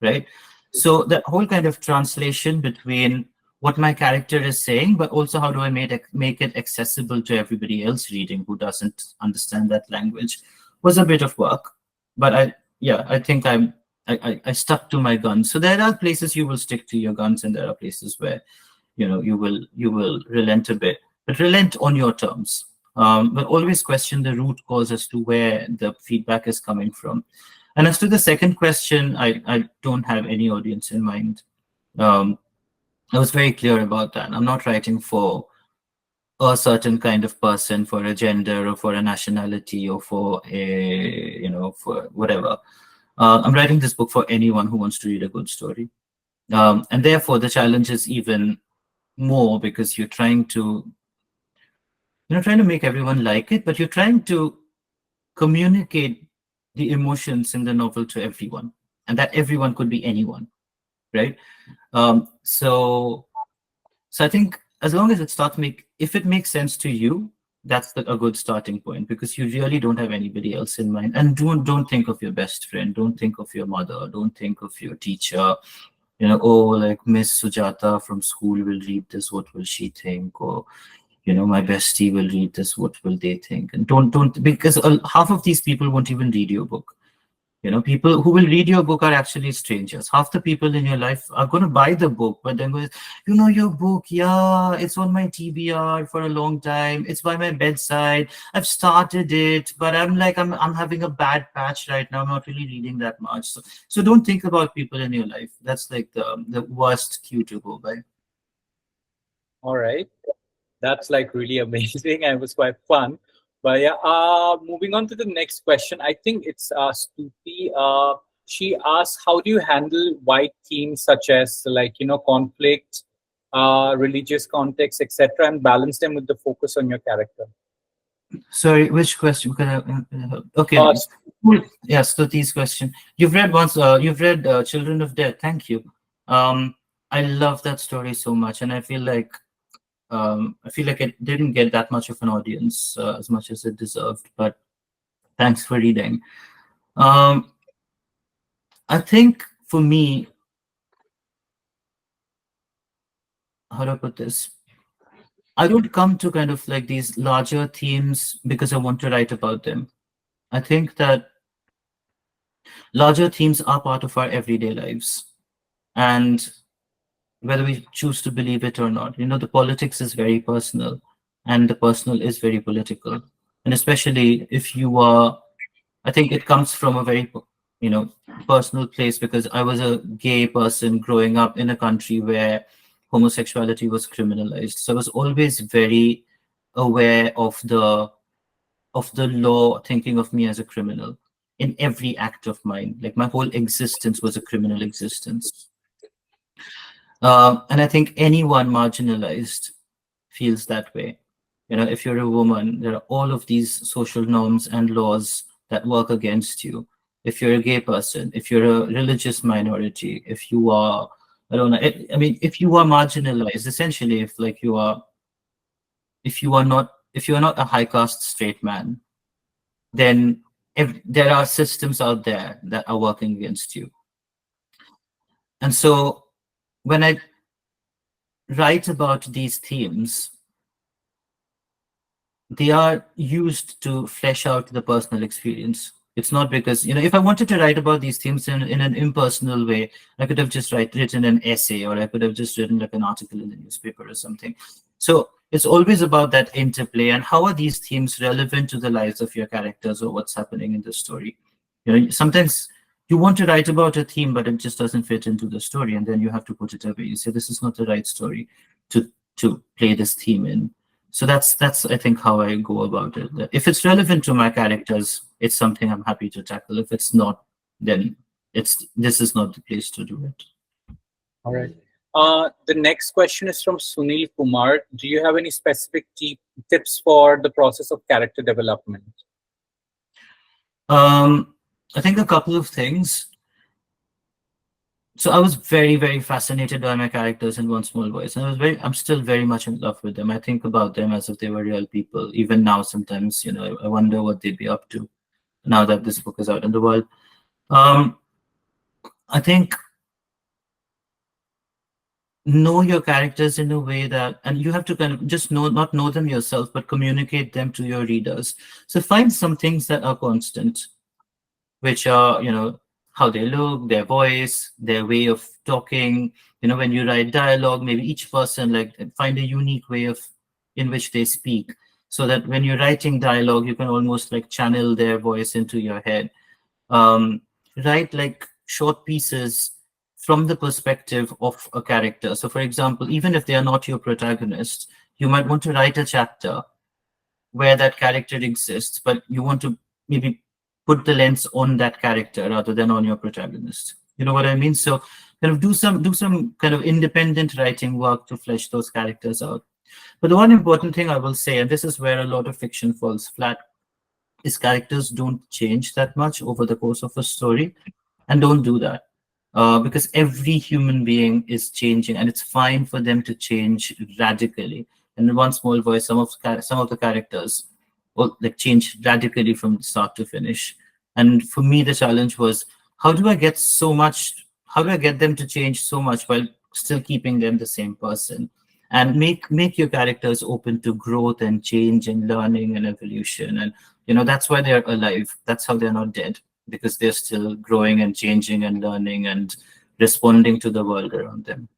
right? So that whole kind of translation between what my character is saying, but also how do I make it accessible to everybody else reading who doesn't understand that language, was a bit of work. But I think I stuck to my guns. So there are places you will stick to your guns, and there are places where you will relent a bit, but relent on your terms. But always question the root cause as to where the feedback is coming from. And as to the second question, I don't have any audience in mind. I was very clear about that. I'm not writing for a certain kind of person, for a gender or for a nationality or for for whatever. I'm writing this book for anyone who wants to read a good story. And therefore, the challenge is even more, because you're trying to make everyone like it, but you're trying to communicate the emotions in the novel to everyone, and that everyone could be anyone, right? So I think as long as it starts if it makes sense to you, that's a good starting point, because you really don't have anybody else in mind. And don't think of your best friend, don't think of your mother, don't think of your teacher. Oh, like Miss Sujata from school will read this, what will she think? Or my bestie will read this, what will they think? And don't because half of these people won't even read your book. People who will read your book are actually strangers. Half the people in your life are going to buy the book, but then go, your book, yeah, it's on my TBR for a long time. It's by my bedside. I've started it, but I'm having a bad patch right now. I'm not really reading that much. So don't think about people in your life. That's like the worst cue to go by. All right. That's like really amazing and it was quite fun. But yeah, moving on to the next question. I think it's Stuti. She asks, how do you handle wide themes such as conflict, religious context, etc., and balance them with the focus on your character? Sorry, which question? Okay. Uh, Cool. Yeah, Stuti's question. You've read once. You've read Children of Death. Thank you. Um, I love that story so much, and I feel like it didn't get that much of an audience as much as it deserved. But thanks for reading. Um, I think for me, how do I put this? I don't come to kind of like these larger themes because I want to write about them. I think that larger themes are part of our everyday lives, and whether we choose to believe it or not, the politics is very personal, and the personal is very political. And especially if you are, I think it comes from a very, you know, personal place, because I was a gay person growing up in a country where homosexuality was criminalized. So I was always very aware of the law thinking of me as a criminal in every act of mine. Like my whole existence was a criminal existence. And I think anyone marginalized feels that way. If you're a woman, there are all of these social norms and laws that work against you. If you're a gay person, if you're a religious minority, if you are, I don't know, I mean, if you are marginalized, essentially, if you are not a high caste straight man, then if there are systems out there that are working against you. And so when I write about these themes, they are used to flesh out the personal experience. It's not because, if I wanted to write about these themes in an impersonal way, I could have just written an essay, or I could have just written like an article in the newspaper or something. So it's always about that interplay and how are these themes relevant to the lives of your characters or what's happening in the story. Sometimes you want to write about a theme, but it just doesn't fit into the story, and then you have to put it away. You say, this is not the right story to play this theme in. So that's I think how I go about it. If it's relevant to my characters, it's something I'm happy to tackle. If it's not, then this is not the place to do it. all right. The next question is from Sunil Kumar. Do you have any specific tips for the process of character development? I think a couple of things. So I was very, very fascinated by my characters in One Small Voice, and I'm still very much in love with them. I think about them as if they were real people. Even now, sometimes, I wonder what they'd be up to now that this book is out in the world. I think know your characters in a way that, and you have to kind of just not know them yourself, but communicate them to your readers. So find some things that are constant, which are, how they look, their voice, their way of talking. When you write dialogue, maybe each person like find a unique way in which they speak, so that when you're writing dialogue, you can almost like channel their voice into your head. Write like short pieces from the perspective of a character. So for example, even if they are not your protagonist, you might want to write a chapter where that character exists, but you want to maybe put the lens on that character rather than on your protagonist. You know what I mean? So kind of do some kind of independent writing work to flesh those characters out. But the one important thing I will say, and this is where a lot of fiction falls flat, is characters don't change that much over the course of a story, and don't do that. Because every human being is changing, and it's fine for them to change radically. And in One Small Voice, some of the characters will like change radically from start to finish. And for me, the challenge was how do I get so much? How do I get them to change so much while still keeping them the same person? And make your characters open to growth and change and learning and evolution. And that's why they're alive. That's how they're not dead, because they're still growing and changing and learning and responding to the world around them.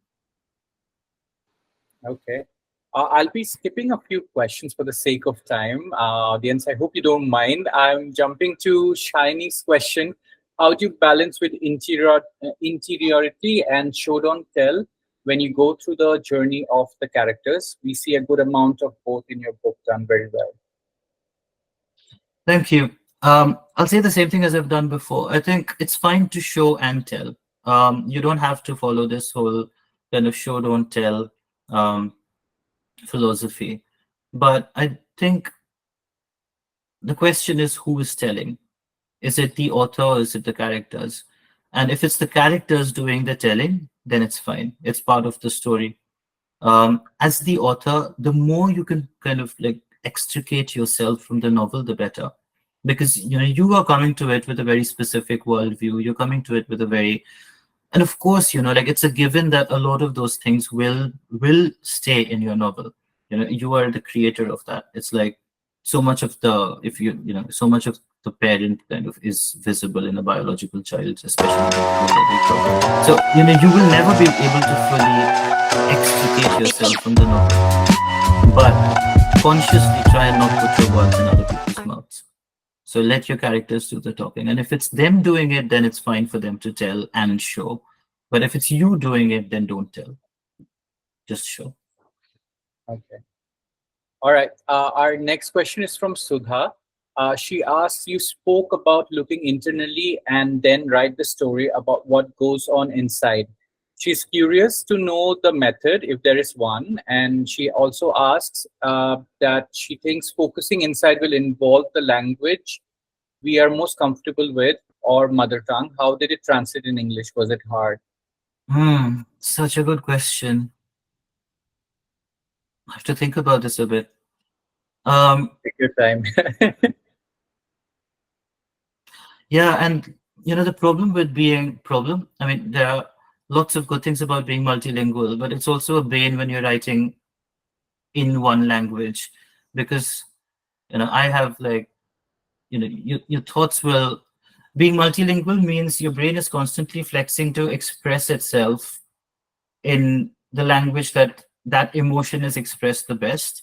Okay. I'll be skipping a few questions for the sake of time. Audience, I hope you don't mind. I'm jumping to Shiny's question. How do you balance with interiority and show don't tell when you go through the journey of the characters? We see a good amount of both in your book, done very well. Thank you. I'll say the same thing as I've done before. I think it's fine to show and tell. You don't have to follow this whole kind of show don't tell philosophy. But I think the question is who is telling? Is it the author or is it the characters? And if it's the characters doing the telling, then it's fine. It's part of the story. As the author, the more you can kind of like extricate yourself from the novel, the better. Because you are coming to it with a very specific worldview. You're coming to it with a very, and of course, like it's a given that a lot of those things will stay in your novel. You are the creator of that. It's like so much of the if so much of the parent kind of is visible in a biological child, especially so you will never be able to fully extricate yourself from the novel, but consciously try and not put your words in other people's mouths. So let your characters do the talking, and if it's them doing it, then it's fine for them to tell and show. But if it's you doing it, then don't tell, just show. Okay. All right. Our next question is from Sudha. She asks, you spoke about looking internally and then write the story about what goes on inside. She's curious to know the method, if there is one. And she also asks that she thinks focusing inside will involve the language we are most comfortable with or mother tongue. How did it translate in English? Was it hard? Such a good question. I have to think about this a bit. Take your time. Yeah, and the problem with being I mean, there are lots of good things about being multilingual, but it's also a bane when you're writing in one language, because I have like your thoughts will being multilingual means your brain is constantly flexing to express itself in the language that emotion is expressed the best.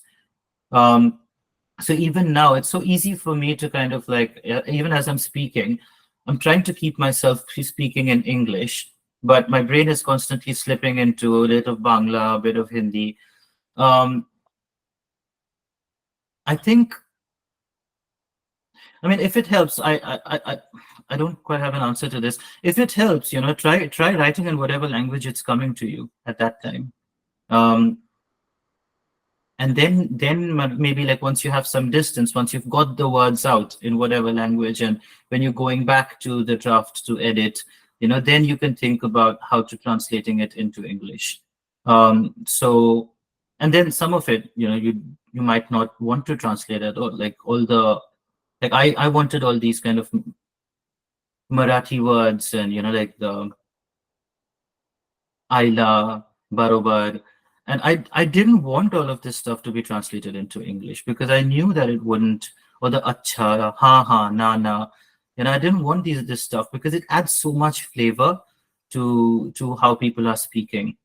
So even now it's so easy for me to kind of like even as I'm speaking, I'm trying to keep myself speaking in English, but my brain is constantly slipping into a bit of Bangla, a bit of Hindi. I think, I mean, if it helps, I don't quite have an answer to this. If it helps, try writing in whatever language it's coming to you at that time. And then maybe like once you have some distance, once you've got the words out in whatever language, and when you're going back to the draft to edit, then you can think about how to translating it into English. So, and then some of it, you might not want to translate it, or like all the like I wanted all these kind of Marathi words, and like the Aila, Barobar. And I didn't want all of this stuff to be translated into English because I knew that it wouldn't, or the acha, ha ha, na na. I didn't want this stuff because it adds so much flavor to how people are speaking.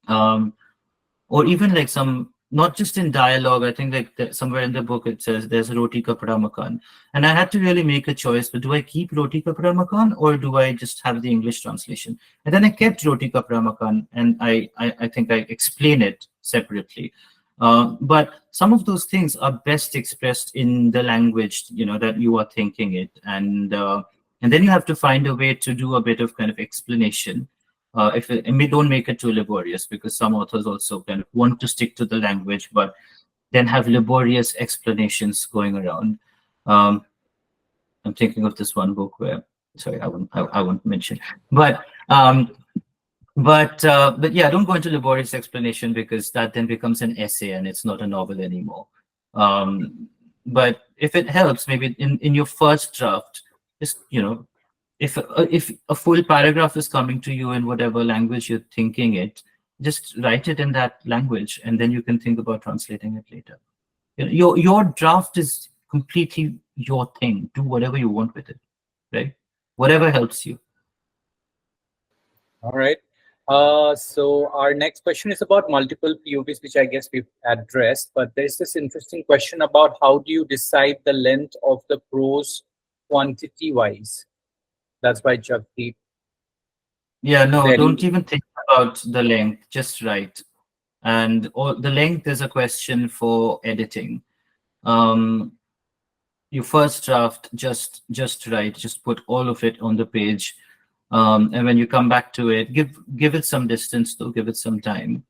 Or even like some, not just in dialogue, I think like somewhere in the book it says there's roti kapda makan, and I had to really make a choice, but do I keep roti kapda makan or do I just have the English translation? And then I kept roti kapda makan, and I think I explain it separately. But some of those things are best expressed in the language that you are thinking it, and then you have to find a way to do a bit of kind of explanation. And we don't make it too laborious, because some authors also kind of want to stick to the language, but then have laborious explanations going around. I'm thinking of this one book where, sorry, I won't mention, but um, but yeah, don't go into laborious explanation because that then becomes an essay and it's not a novel anymore. Um, but if it helps, maybe in your first draft, just if a full paragraph is coming to you in whatever language you're thinking it, just write it in that language, and then you can think about translating it later. Your draft is completely your thing. Do whatever you want with it, right? Whatever helps you. All right. So our next question is about multiple POVs, which I guess we've addressed. But there's this interesting question about how do you decide the length of the prose quantity-wise? That's by Jagdeep. Yeah, no, don't Very even think about the length. Just write. And all the length is a question for editing. Um, your first draft, just write. Just put all of it on the page. And when you come back to it, give it some distance, though. Give it some time.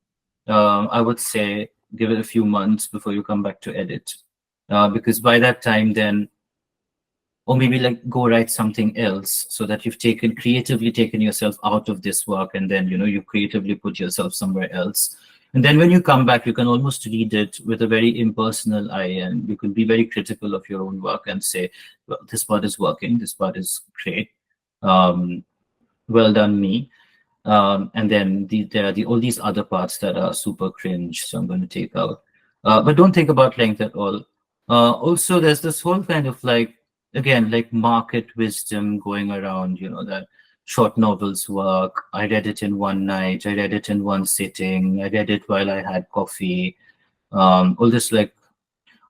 I would say give it a few months before you come back to edit, because by that time, then, or maybe like go write something else, so that you've creatively taken yourself out of this work, and then you creatively put yourself somewhere else. And then when you come back, you can almost read it with a very impersonal eye, and you can be very critical of your own work and say, well, this part is working, this part is great. Um, well done, me. And then there are all these other parts that are super cringe, so I'm going to take out. But don't think about length at all. Also, there's this whole kind of like, again, like market wisdom going around, that short novels work. I read it in one night. I read it in one sitting. I read it while I had coffee. All this like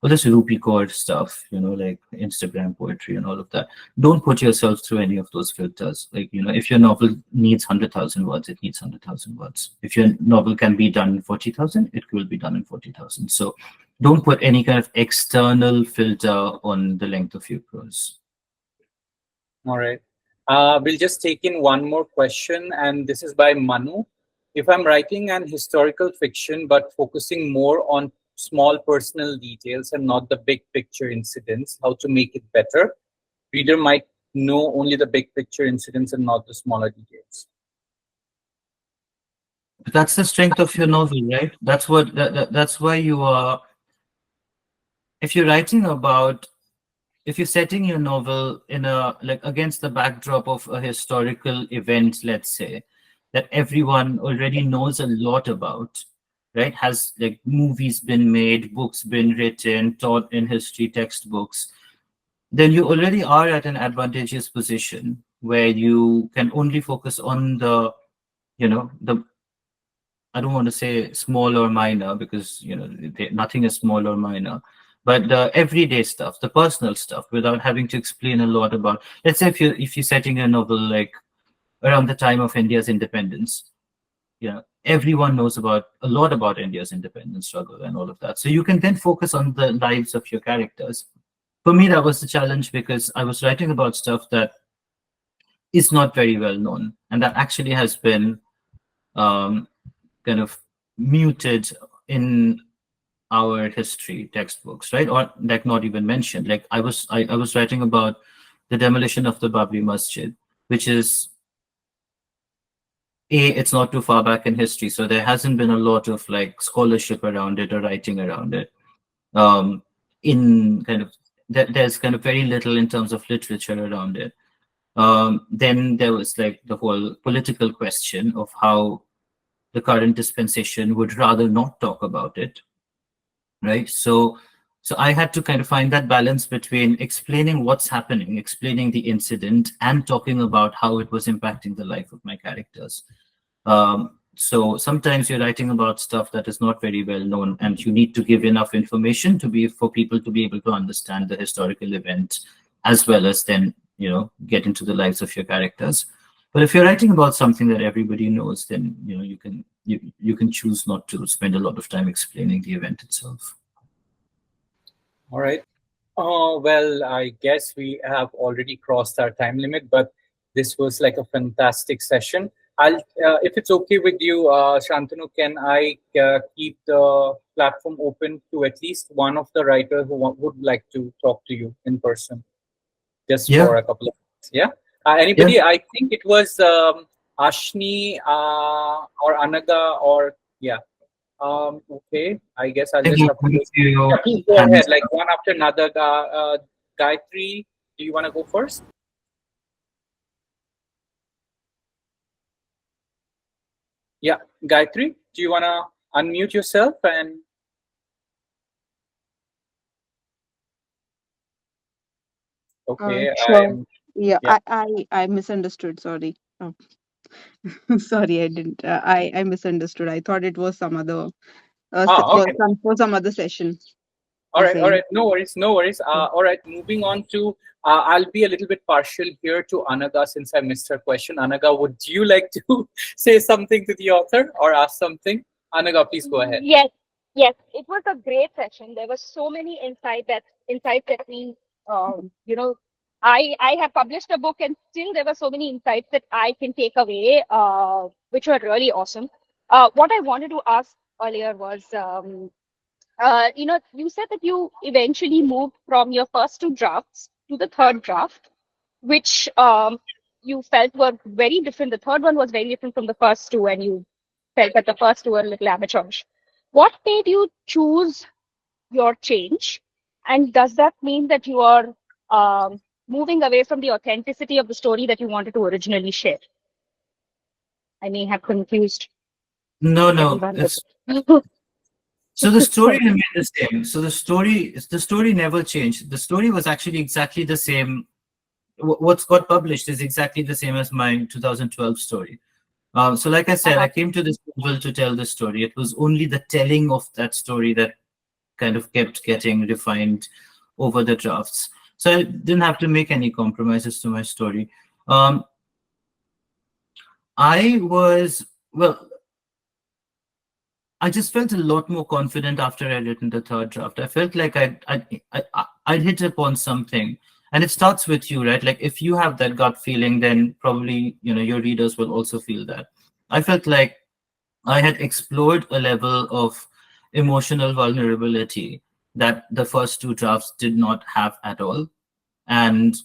all this rupee core stuff, like Instagram poetry and all of that. Don't put yourself through any of those filters. Like, if your novel needs 100,000 words, it needs 100,000 words. If your novel can be done in 40,000, it will be done in 40,000. So don't put any kind of external filter on the length of your prose. all right. We'll just take in one more question, and this is by Manu. If I'm writing an historical fiction but focusing more on small personal details and not the big picture incidents, how to make it better? Reader might know only the big picture incidents and not the smaller details. But that's the strength of your novel, right? That's why you are. If you're writing about if you're setting your novel in a like against the backdrop of a historical event, let's say, that everyone already knows a lot about, right? Has like movies been made, books been written, taught in history textbooks, then you already are at an advantageous position where you can only focus on the I don't want to say small or minor because nothing is small or minor, but the everyday stuff, the personal stuff, without having to explain a lot about. Let's say if you're setting a novel like around the time of India's independence, everyone knows about a lot about India's independence struggle and all of that. So you can then focus on the lives of your characters. For me, that was the challenge because I was writing about stuff that is not very well known and that actually has been um, kind of muted in our history textbooks, right? Or like not even mentioned. Like I was writing about the demolition of the Babri Masjid, which is it's not too far back in history, so there hasn't been a lot of like scholarship around it or writing around it. Um, in kind of there's kind of very little in terms of literature around it. Then there was like the whole political question of how the current dispensation would rather not talk about it, right? So I had to kind of find that balance between explaining what's happening, explaining the incident, and talking about how it was impacting the life of my characters. So sometimes you're writing about stuff that is not very well known, and you need to give enough information for people to be able to understand the historical event, as well as then get into the lives of your characters. But if you're writing about something that everybody knows, then you can choose not to spend a lot of time explaining the event itself. All right. Well, I guess we have already crossed our time limit, but this was like a fantastic session. If it's okay with you, Shantanu, can I keep the platform open to at least one of the writers who would like to talk to you in person? just Yeah, for a couple of minutes. Yeah. yeah. Anybody? I think it was Ashni or Anaga or yeah. Okay. I guess I'll I think just I have to have a go. Yeah, few please go ahead. hands Like up. one after another. Gayatri, do you want to go first? Yeah, Gayatri, do you want to unmute yourself and okay, Sure. I'm Yeah, yeah. I misunderstood. Sorry. Oh, sorry, I didn't. I misunderstood. I thought it was some other Ah, okay. for some other session. All You're right, all saying. right. No worries, no worries. Yeah. All right, moving on to I'll be a little bit partial here to Anaga since I missed her question. Anaga, would you like to say something to the author or ask something? Anaga, please go ahead. Yes, yes, it was a great session. There were so many insights that we, you know, I have published a book, and still there were so many insights that I can take away, which were really awesome. What I wanted to ask earlier was, you said that you eventually moved from your first two drafts to the third draft, which you felt were very different. The third one was very different from the first two, and you felt that the first two were a little amateurish. What made you choose your change? And does that mean that you are moving away from the authenticity of the story that you wanted to originally share? I may have confused No, no. everyone with It's it. so the story Sorry. remained the same. So the story never changed. The story was actually exactly the same. What's got published is exactly the same as my 2012 story. So, like I said, Uh-huh. I came to this novel to tell the story. It was only the telling of that story that kind of kept getting refined over the drafts. So I didn't have to make any compromises to my story. Um, I was, well, I just felt a lot more confident after I'd written the third draft. I felt like I'd hit upon something. And it starts with you, right? Like if you have that gut feeling, then probably, your readers will also feel that. I felt like I had explored a level of emotional vulnerability that the first two drafts did not have at all. And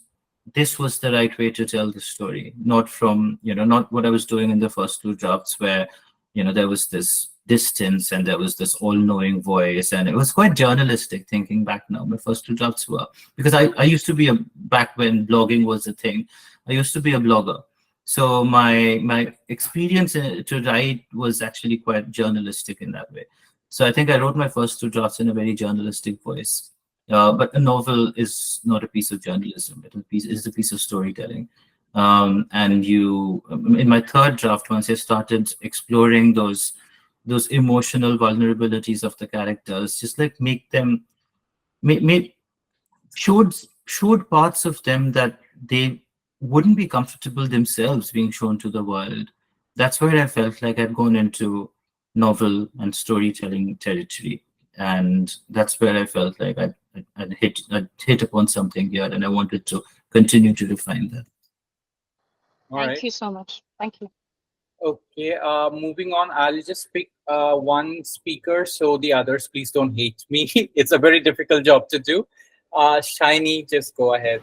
this was the right way to tell the story, not from, not what I was doing in the first two drafts where, there was this distance and there was this all-knowing voice. And it was quite journalistic thinking back now. My first two drafts were, because I used to be back when blogging was a thing, I used to be a blogger. So my experience to write was actually quite journalistic in that way. So I think I wrote my first two drafts in a very journalistic voice. But a novel is not a piece of journalism. It's a piece of storytelling. And in my third draft, once I started exploring those emotional vulnerabilities of the characters, just like make showed parts of them that they wouldn't be comfortable themselves being shown to the world. That's where I felt like I'd gone into novel and storytelling territory, and that's where I felt like I'd hit upon something here, and I wanted to continue to refine that. All Thank right. you so much. Thank you. Okay. Moving on, I'll just pick one speaker so the others please don't hate me. It's a very difficult job to do. Shiny, just go ahead.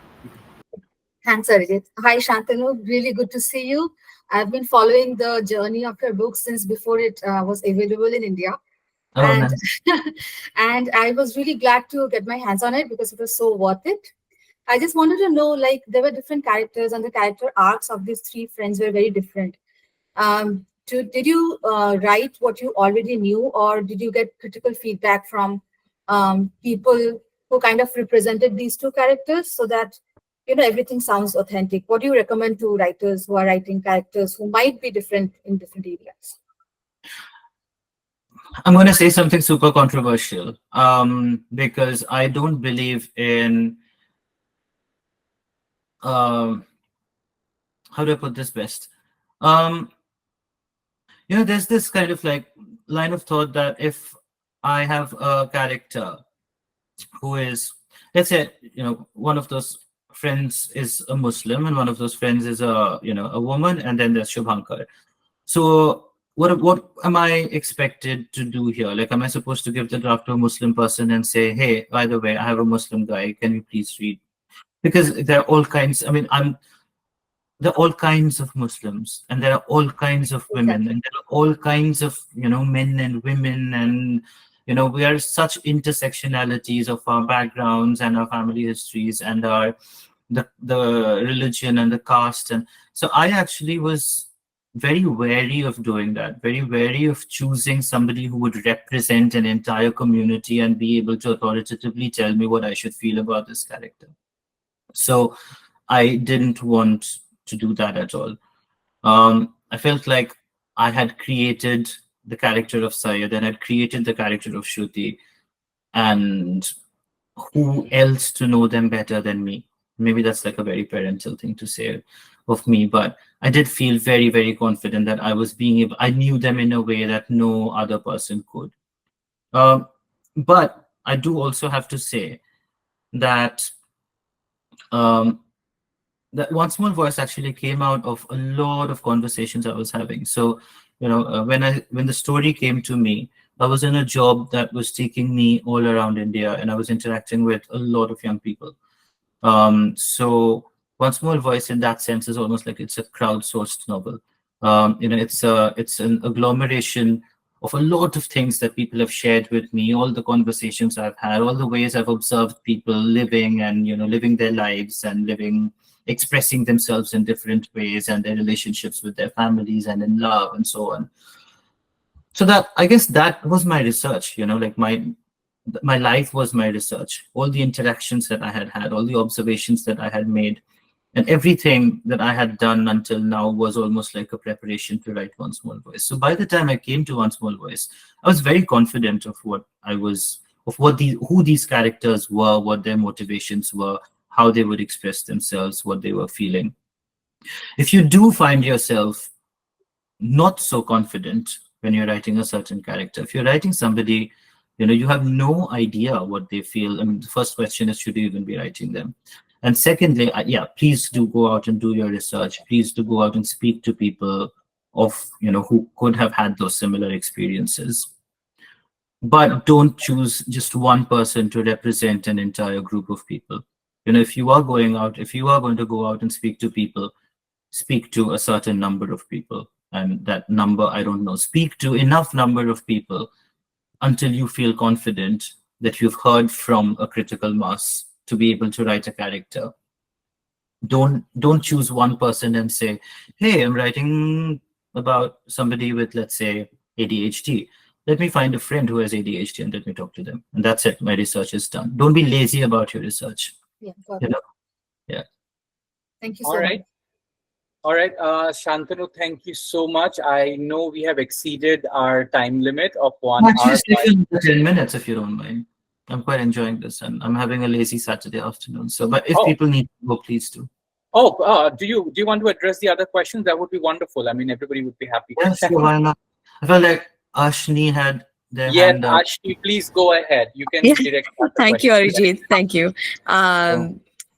Thanks, Arijit. Hi, Shantanu. Really good to see you. I've been following the journey of your book since before it was available in India, Oh, and nice. and I was really glad to get my hands on it because it was so worth it. I just wanted to know, like, there were different characters, and the character arcs of these three friends were very different. Did you write what you already knew, or did you get critical feedback from people who kind of represented these two characters so that everything sounds authentic? What do you recommend to writers who are writing characters who might be different in different areas? I'm going to say something super controversial, because I don't believe in um, how do I put this best? Um, there's this kind of like line of thought that if I have a character who is, let's say, one of those friends is a Muslim and one of those friends is a woman, and then there's Shubhankar. So what am I expected to do here? Like, am I supposed to give the draft to a Muslim person and say, hey, by the way, I have a Muslim guy, can you please read? because there are all kinds. I mean, there are all kinds of Muslims, and there are all kinds of women, and there are all kinds of men and women, and we are such intersectionalities of our backgrounds and our family histories and our the religion and the caste. And so I actually was very wary of doing that, very wary of choosing somebody who would represent an entire community and be able to authoritatively tell me what I should feel about this character. So I didn't want to do that at all. I felt like I had created the character of Syed and had created the character of Shruti, and who else to know them better than me? Maybe that's like a very parental thing to say of me, but I did feel very, very confident that I was being able, I knew them in a way that no other person could. But I do also have to say that that One Small Voice actually came out of a lot of conversations I was having. So, when the story came to me, I was in a job that was taking me all around India, and I was interacting with a lot of young people. So One Small Voice in that sense is almost like it's a crowdsourced novel. It's an agglomeration of a lot of things that people have shared with me, all the conversations I've had, all the ways I've observed people living and living their lives and expressing themselves in different ways, and their relationships with their families and in love and so on. So that, I guess, that was my research, like my life was my research. All the interactions that I had had, all the observations that I had made, and everything that I had done until now was almost like a preparation to write One Small Voice. So by the time I came to One Small Voice, I was very confident of who these characters were, what their motivations were, how they would express themselves, what they were feeling. If you do find yourself not so confident when you're writing a certain character, if you're writing somebody, you have no idea what they feel. I mean, the first question is, should you even be writing them? And secondly, please do go out and do your research. Please do go out and speak to people who could have had those similar experiences. But don't choose just one person to represent an entire group of people. If you are going to go out and speak to people, speak to a certain number of people. And that number, I don't know, speak to enough number of people until you feel confident that you've heard from a critical mass to be able to write a character. Don't choose one person and say, hey, I'm writing about somebody with, let's say, ADHD. Let me find a friend who has ADHD and let me talk to them. And that's it. My research is done. Don't be lazy about your research. Yeah, got it. Yeah. Thank you so much. All right, Shantanu, thank you so much. I know we have exceeded our time limit of 1 hour. Actually, 10 minutes, if you don't mind. I'm quite enjoying this, and I'm having a lazy Saturday afternoon. So, but if people need to go, please do. Do you want to address the other questions? That would be wonderful. I mean, everybody would be happy. Yeah, sure, why not? I felt like Ashni had their hand up. Ashni, please go ahead. You can direct. Thank you, Arijit. Thank you.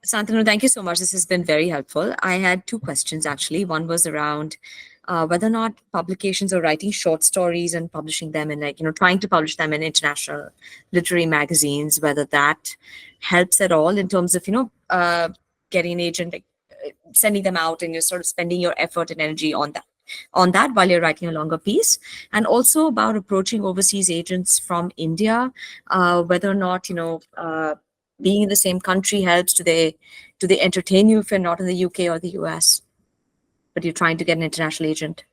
Santanu, thank you so much. This has been very helpful. I had two questions, actually. One was around whether or not publications or writing short stories and publishing them in trying to publish them in international literary magazines, whether that helps at all in terms of, getting an agent, sending them out, and you're sort of spending your effort and energy on that while you're writing a longer piece. And also about approaching overseas agents from India, whether or not, being in the same country helps. Do they entertain you if you're not in the UK or the US, but you're trying to get an international agent?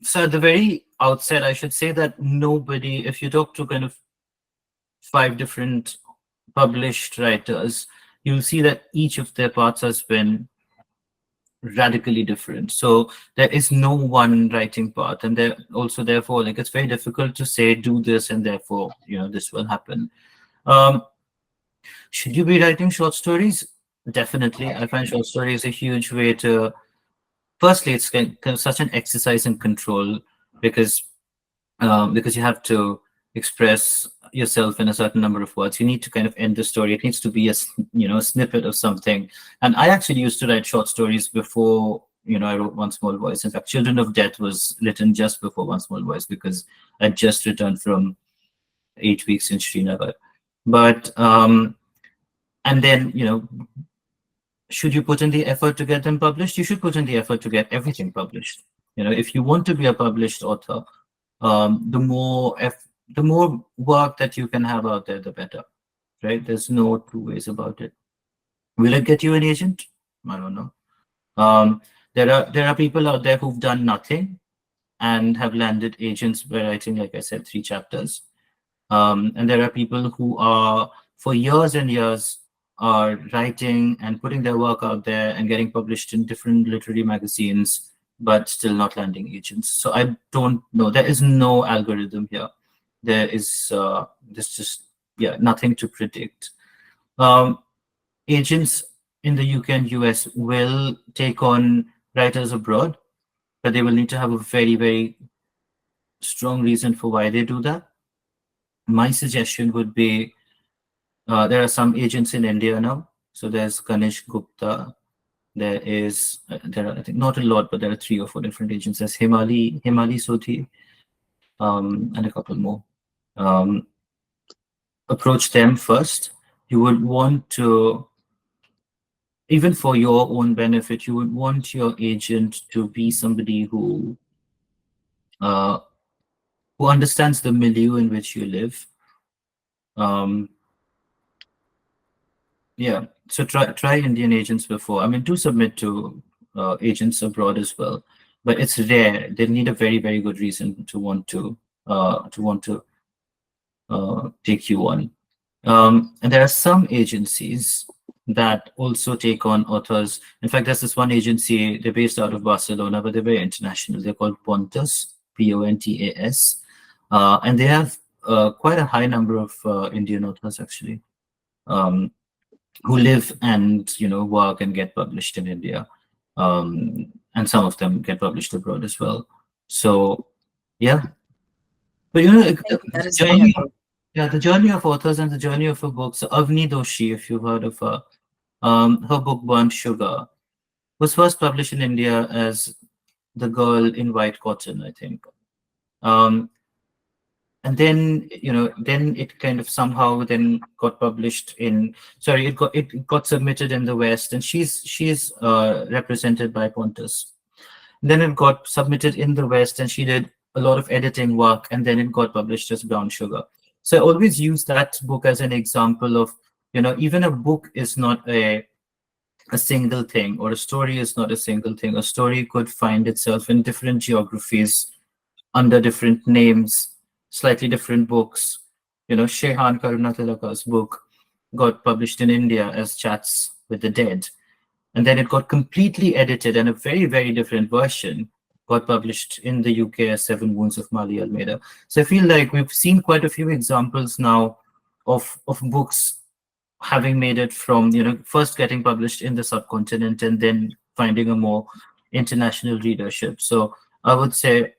So at the very outset, I should say that nobody, if you talk to kind of 5 different published writers, you'll see that each of their paths has been radically different. So there is no one writing path, and there also, therefore, like, it's very difficult to say do this and therefore this will happen. Should you be writing short stories? Definitely. I find short stories a huge way to, firstly, it's kind of such an exercise in control, because you have to express yourself in a certain number of words. You need to kind of end the story. It needs to be a snippet of something. And I actually used to write short stories before I wrote One Small Voice. In fact, Children of Death was written just before One Small Voice, because I'd just returned from 8 weeks in Srinagar. But And then, should you put in the effort to get them published? You should put in the effort to get everything published. If you want to be a published author, the more work that you can have out there, the better, right? There's no two ways about it. Will it get you an agent? I don't know. There are people out there who've done nothing and have landed agents by writing, like I said, 3 chapters. And there are people who are, for years and years, are writing and putting their work out there and getting published in different literary magazines, but still not landing agents. So I don't know. There is no algorithm here. There's just nothing to predict. Agents in the UK and US will take on writers abroad, but they will need to have a very, very strong reason for why they do that. My suggestion would be, there are some agents in India now. So there's Ganesh Gupta. There are, I think, not a lot, but there are 3 or 4 different agents. There's Himali Sodhi, and a couple more. Approach them first. You would want to, even for your own benefit, you would want your agent to be somebody who understands the milieu in which you live. So try Indian agents before. I mean, do submit to agents abroad as well, but it's rare. They need a very, very good reason to want to take you on. And there are some agencies that also take on authors. In fact, there's this one agency, they're based out of Barcelona, but they're very international. They're called Pontas, Pontas. And they have quite a high number of Indian authors, actually, who live and work and get published in India. And some of them get published abroad as well. So, yeah. But that is very helpful. the journey of authors and the journey of her books. Avni Doshi, if you've heard of her, her book Burnt Sugar was first published in India as The Girl in White Cotton, I think. And then then it kind of somehow then got published in. Sorry, it got submitted in the West, and she's represented by Pontus. Then it got submitted in the West, and she did a lot of editing work, and then it got published as Brown Sugar. So I always use that book as an example of, even a book is not a single thing, or a story is not a single thing. A story could find itself in different geographies, under different names, slightly different books. Shehan Karunatilaka's book got published in India as Chats with the Dead. And then it got completely edited, and a very, very different version got published in the UK as 7 Wounds of Mali Almeida. So I feel like we've seen quite a few examples now of books having made it from, first getting published in the subcontinent and then finding a more international readership. So I would say,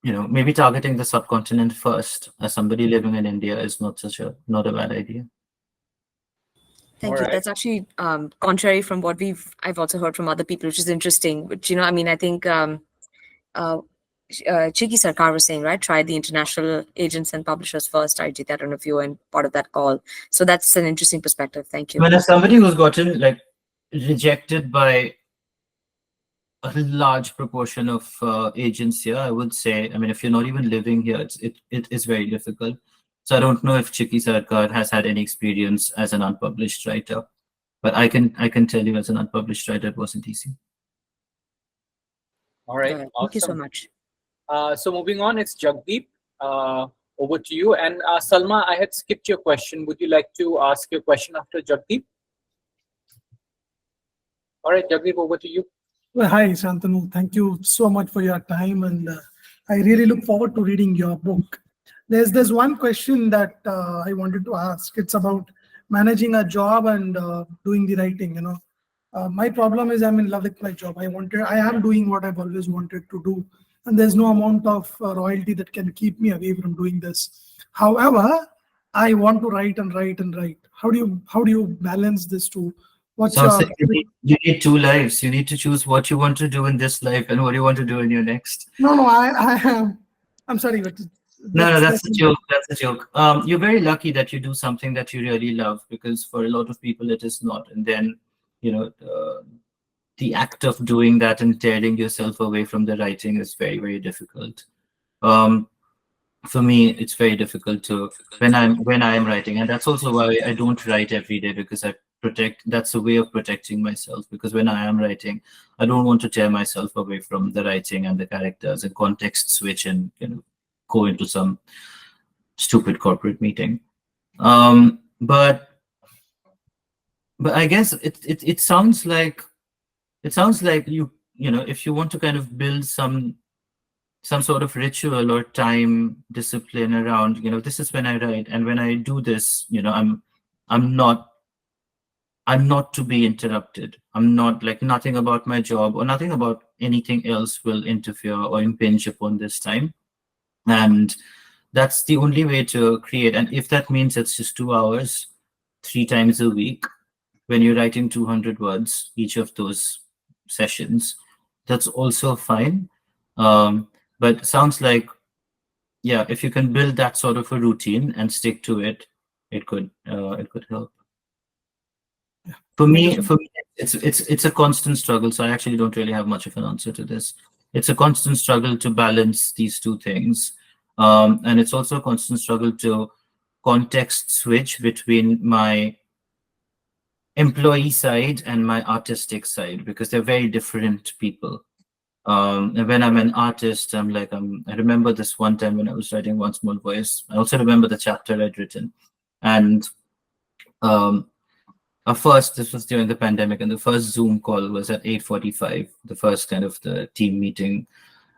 maybe targeting the subcontinent first as somebody living in India is not a bad idea. Thank you. Alright. That's actually contrary from what I've also heard from other people, which is interesting. Which I think Chiki Sarkar was saying, right? Try the international agents and publishers first. I did that on a few and part of that call. So that's an interesting perspective. Thank you. When as somebody who's gotten rejected by a large proportion of agents here, I would say, if you're not even living here, it is very difficult. So I don't know if Chiki Sarkar has had any experience as an unpublished writer, but I can tell you as an unpublished writer, it wasn't easy. All right. Thank Awesome. you so much. So moving on, it's Jagdeep. Over to you. And Salma, I had skipped your question. Would you like to ask your question after Jagdeep? All right, Jagdeep, over to you. Well, hi, Santanu. Thank you so much for your time, and I really look forward to reading your book. There's one question that I wanted to ask. It's about managing a job and doing the writing. My problem is I'm in love with my job. I am doing what I've always wanted to do, and there's no amount of royalty that can keep me away from doing this. However, I want to write and write and write. How do you balance this two? You need 2 lives. You need to choose what you want to do in this life and what you want to do in your next. No, I'm sorry, but No, that's a joke. That's a joke. You're very lucky that you do something that you really love, because for a lot of people it is not. And then, you know, the act of doing that and tearing yourself away from the writing is very, very difficult. For me, it's very difficult to when I'm writing, and that's also why I don't write every day, because that's a way of protecting myself, because when I am writing, I don't want to tear myself away from the writing and the characters and context switch and, you know, go into some stupid corporate meeting. But I guess it sounds like you know, if you want to kind of build some sort of ritual or time discipline around, you know, this is when I write, and when I do this, you know, I'm not to be interrupted. I'm not, like, nothing about my job or nothing about anything else will interfere or impinge upon this time. And that's the only way to create. And if that means it's just 2 hours, 3 times a week, when you're writing 200 words, each of those sessions, that's also fine. But sounds like, yeah, if you can build that sort of a routine and stick to it, it could help. Yeah. For me, it's a constant struggle. So I actually don't really have much of an answer to this. It's a constant struggle to balance these two things, and it's also a constant struggle to context switch between my employee side and my artistic side, because they're very different people. And when I'm an artist, I remember this one time when I was writing One Small Voice. I also remember the chapter I'd written. And this was during the pandemic, and the first Zoom call was at 8:45, the first kind of the team meeting.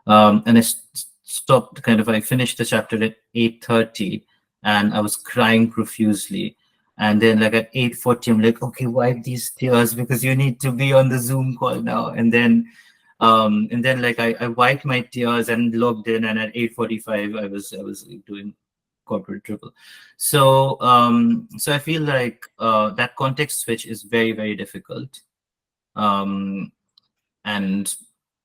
And I finished the chapter at 8:30, and I was crying profusely. And then, like, at 8:40, I'm like, okay, wipe these tears, because you need to be on the Zoom call now. And then like I wiped my tears and logged in, and at 8:45 I was doing corporate triple. So I feel like that context switch is very, very difficult, and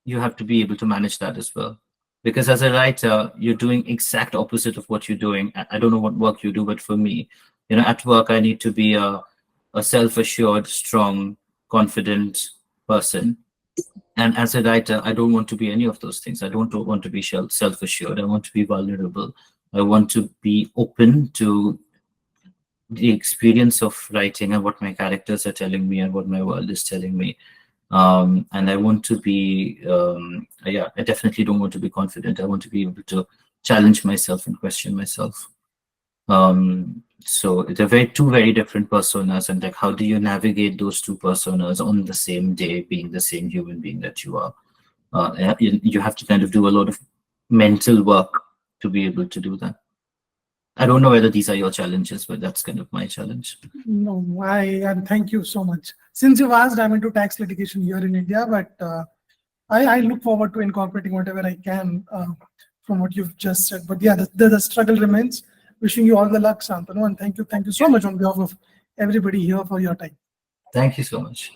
you have to be able to manage that as well, because as a writer you're doing exact opposite of what you're doing. I don't know what work you do, but for me, you know, at work I need to be a self-assured, strong, confident person. And as a writer, I don't want to be any of those things. I don't want to be self-assured. I want to be vulnerable. I want to be open to the experience of writing and what my characters are telling me and what my world is telling me. And I want to be, I definitely don't want to be confident. I want to be able to challenge myself and question myself. So they're two very different personas, and like, how do you navigate those two personas on the same day, being the same human being that you are? You have to kind of do a lot of mental work to be able to do that. I don't know whether these are your challenges, but that's kind of my challenge. No, and thank you so much. Since you've asked, I'm into tax litigation here in India, but I look forward to incorporating whatever I can from what you've just said. But yeah, the struggle remains. Wishing you all the luck, Santanu, and thank you so much on behalf of everybody here for your time. Thank you so much.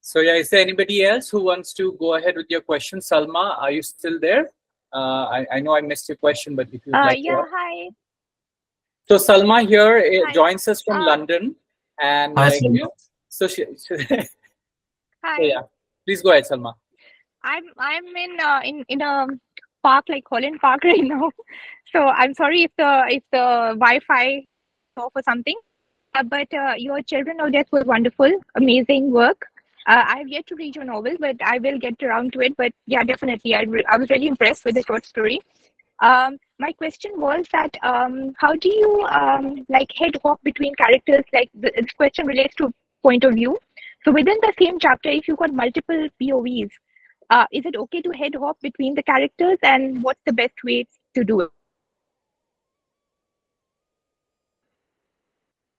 So yeah, is there anybody else who wants to go ahead with your question? Salma, are you still there? I know I missed your question, but if you'd like Yeah, to. hi. So Salma here Hi. joins us from London, and Hi, like, Salma. so Hi. yeah, please go ahead, Salma. I'm in a park like Holland Park right now. So I'm sorry if the Wi-Fi off or something. But your Children of Death was wonderful, amazing work. I have yet to read your novel, but I will get around to it. But yeah, definitely, I was really impressed with the short story. My question was that how do you like head hop between characters? Like this question relates to point of view. So within the same chapter, if you've got multiple POVs, is it okay to head hop between the characters, and what's the best way to do it?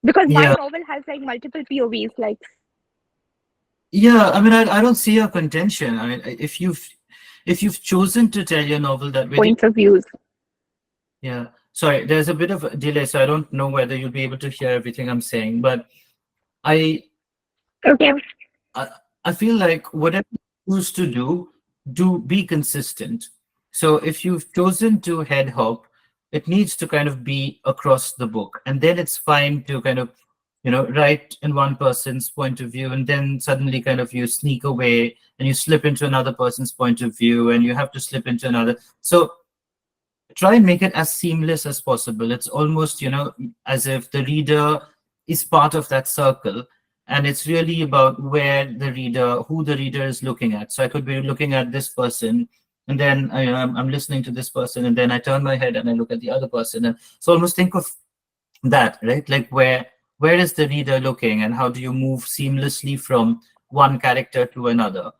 Because my novel has like multiple POVs, like. Yeah, I mean, I don't see a contention. I mean, if you've chosen to tell your novel that way, Points of views. Yeah, sorry, there's a bit of a delay, so I don't know whether you'll be able to hear everything I'm saying, but Okay. I feel like whatever you choose to do be consistent. So if you've chosen to head hop, it needs to kind of be across the book. And then it's fine to kind of, write in one person's point of view, and then suddenly kind of you sneak away and you slip into another person's point of view, and you have to slip into another. So try and make it as seamless as possible. It's almost, as if the reader is part of that circle. And it's really about who the reader is looking at. So I could be looking at this person, and then I'm listening to this person, and then I turn my head and I look at the other person. And so almost think of that, right? Like where is the reader looking, and how do you move seamlessly from one character to another?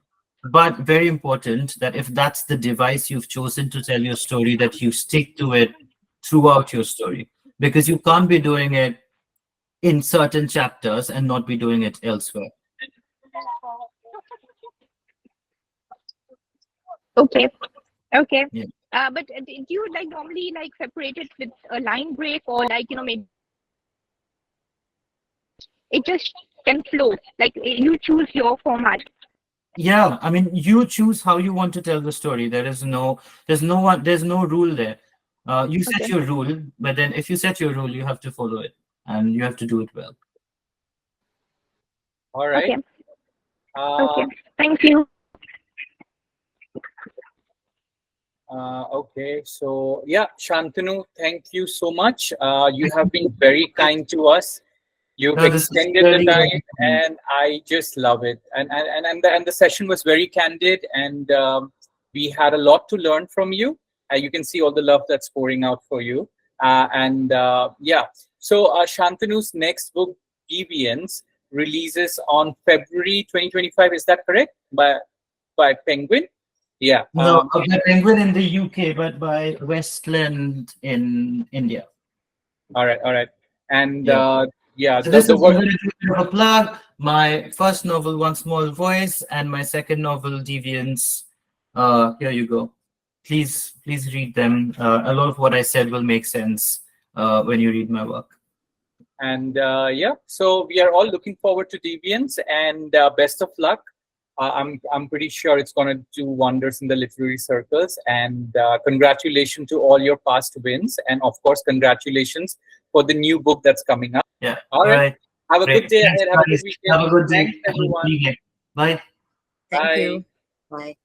But very important that if that's the device you've chosen to tell your story, that you stick to it throughout your story, because you can't be doing it in certain chapters and not be doing it elsewhere. Okay. Okay. Yeah. But do you like normally like separate it with a line break, or like, maybe it just can flow, like you choose your format? Yeah, I mean, you choose how you want to tell the story. There's no rule there. You set Okay. your rule, but then if you set your rule, you have to follow it, and you have to do it well. All right. Okay. Okay. Thank you. Okay, so yeah, Shantanu, thank you so much. You have been very kind to us. You've No, this is extended the very time, good. and I just love it. And the session was very candid, and we had a lot to learn from you. You can see all the love that's pouring out for you. Yeah, so Shantanu's next book, Deviants, releases on February 2025. Is that correct? By Penguin? Yeah. No, the Penguin in the UK, but by Westland in India. All right. And Yeah. So this is a plug. My first novel, One Small Voice, and my second novel, Deviants. Here you go. Please read them. A lot of what I said will make sense when you read my work. And yeah, so we are all looking forward to Deviants, and best of luck. I'm pretty sure it's going to do wonders in the literary circles. And congratulations to all your past wins, and of course, congratulations for the new book that's coming up. Yeah. All right. Have a Great. good day ahead. Have a good weekend. Have a good day. Thanks, everyone. Bye. Thank Bye. you. Bye.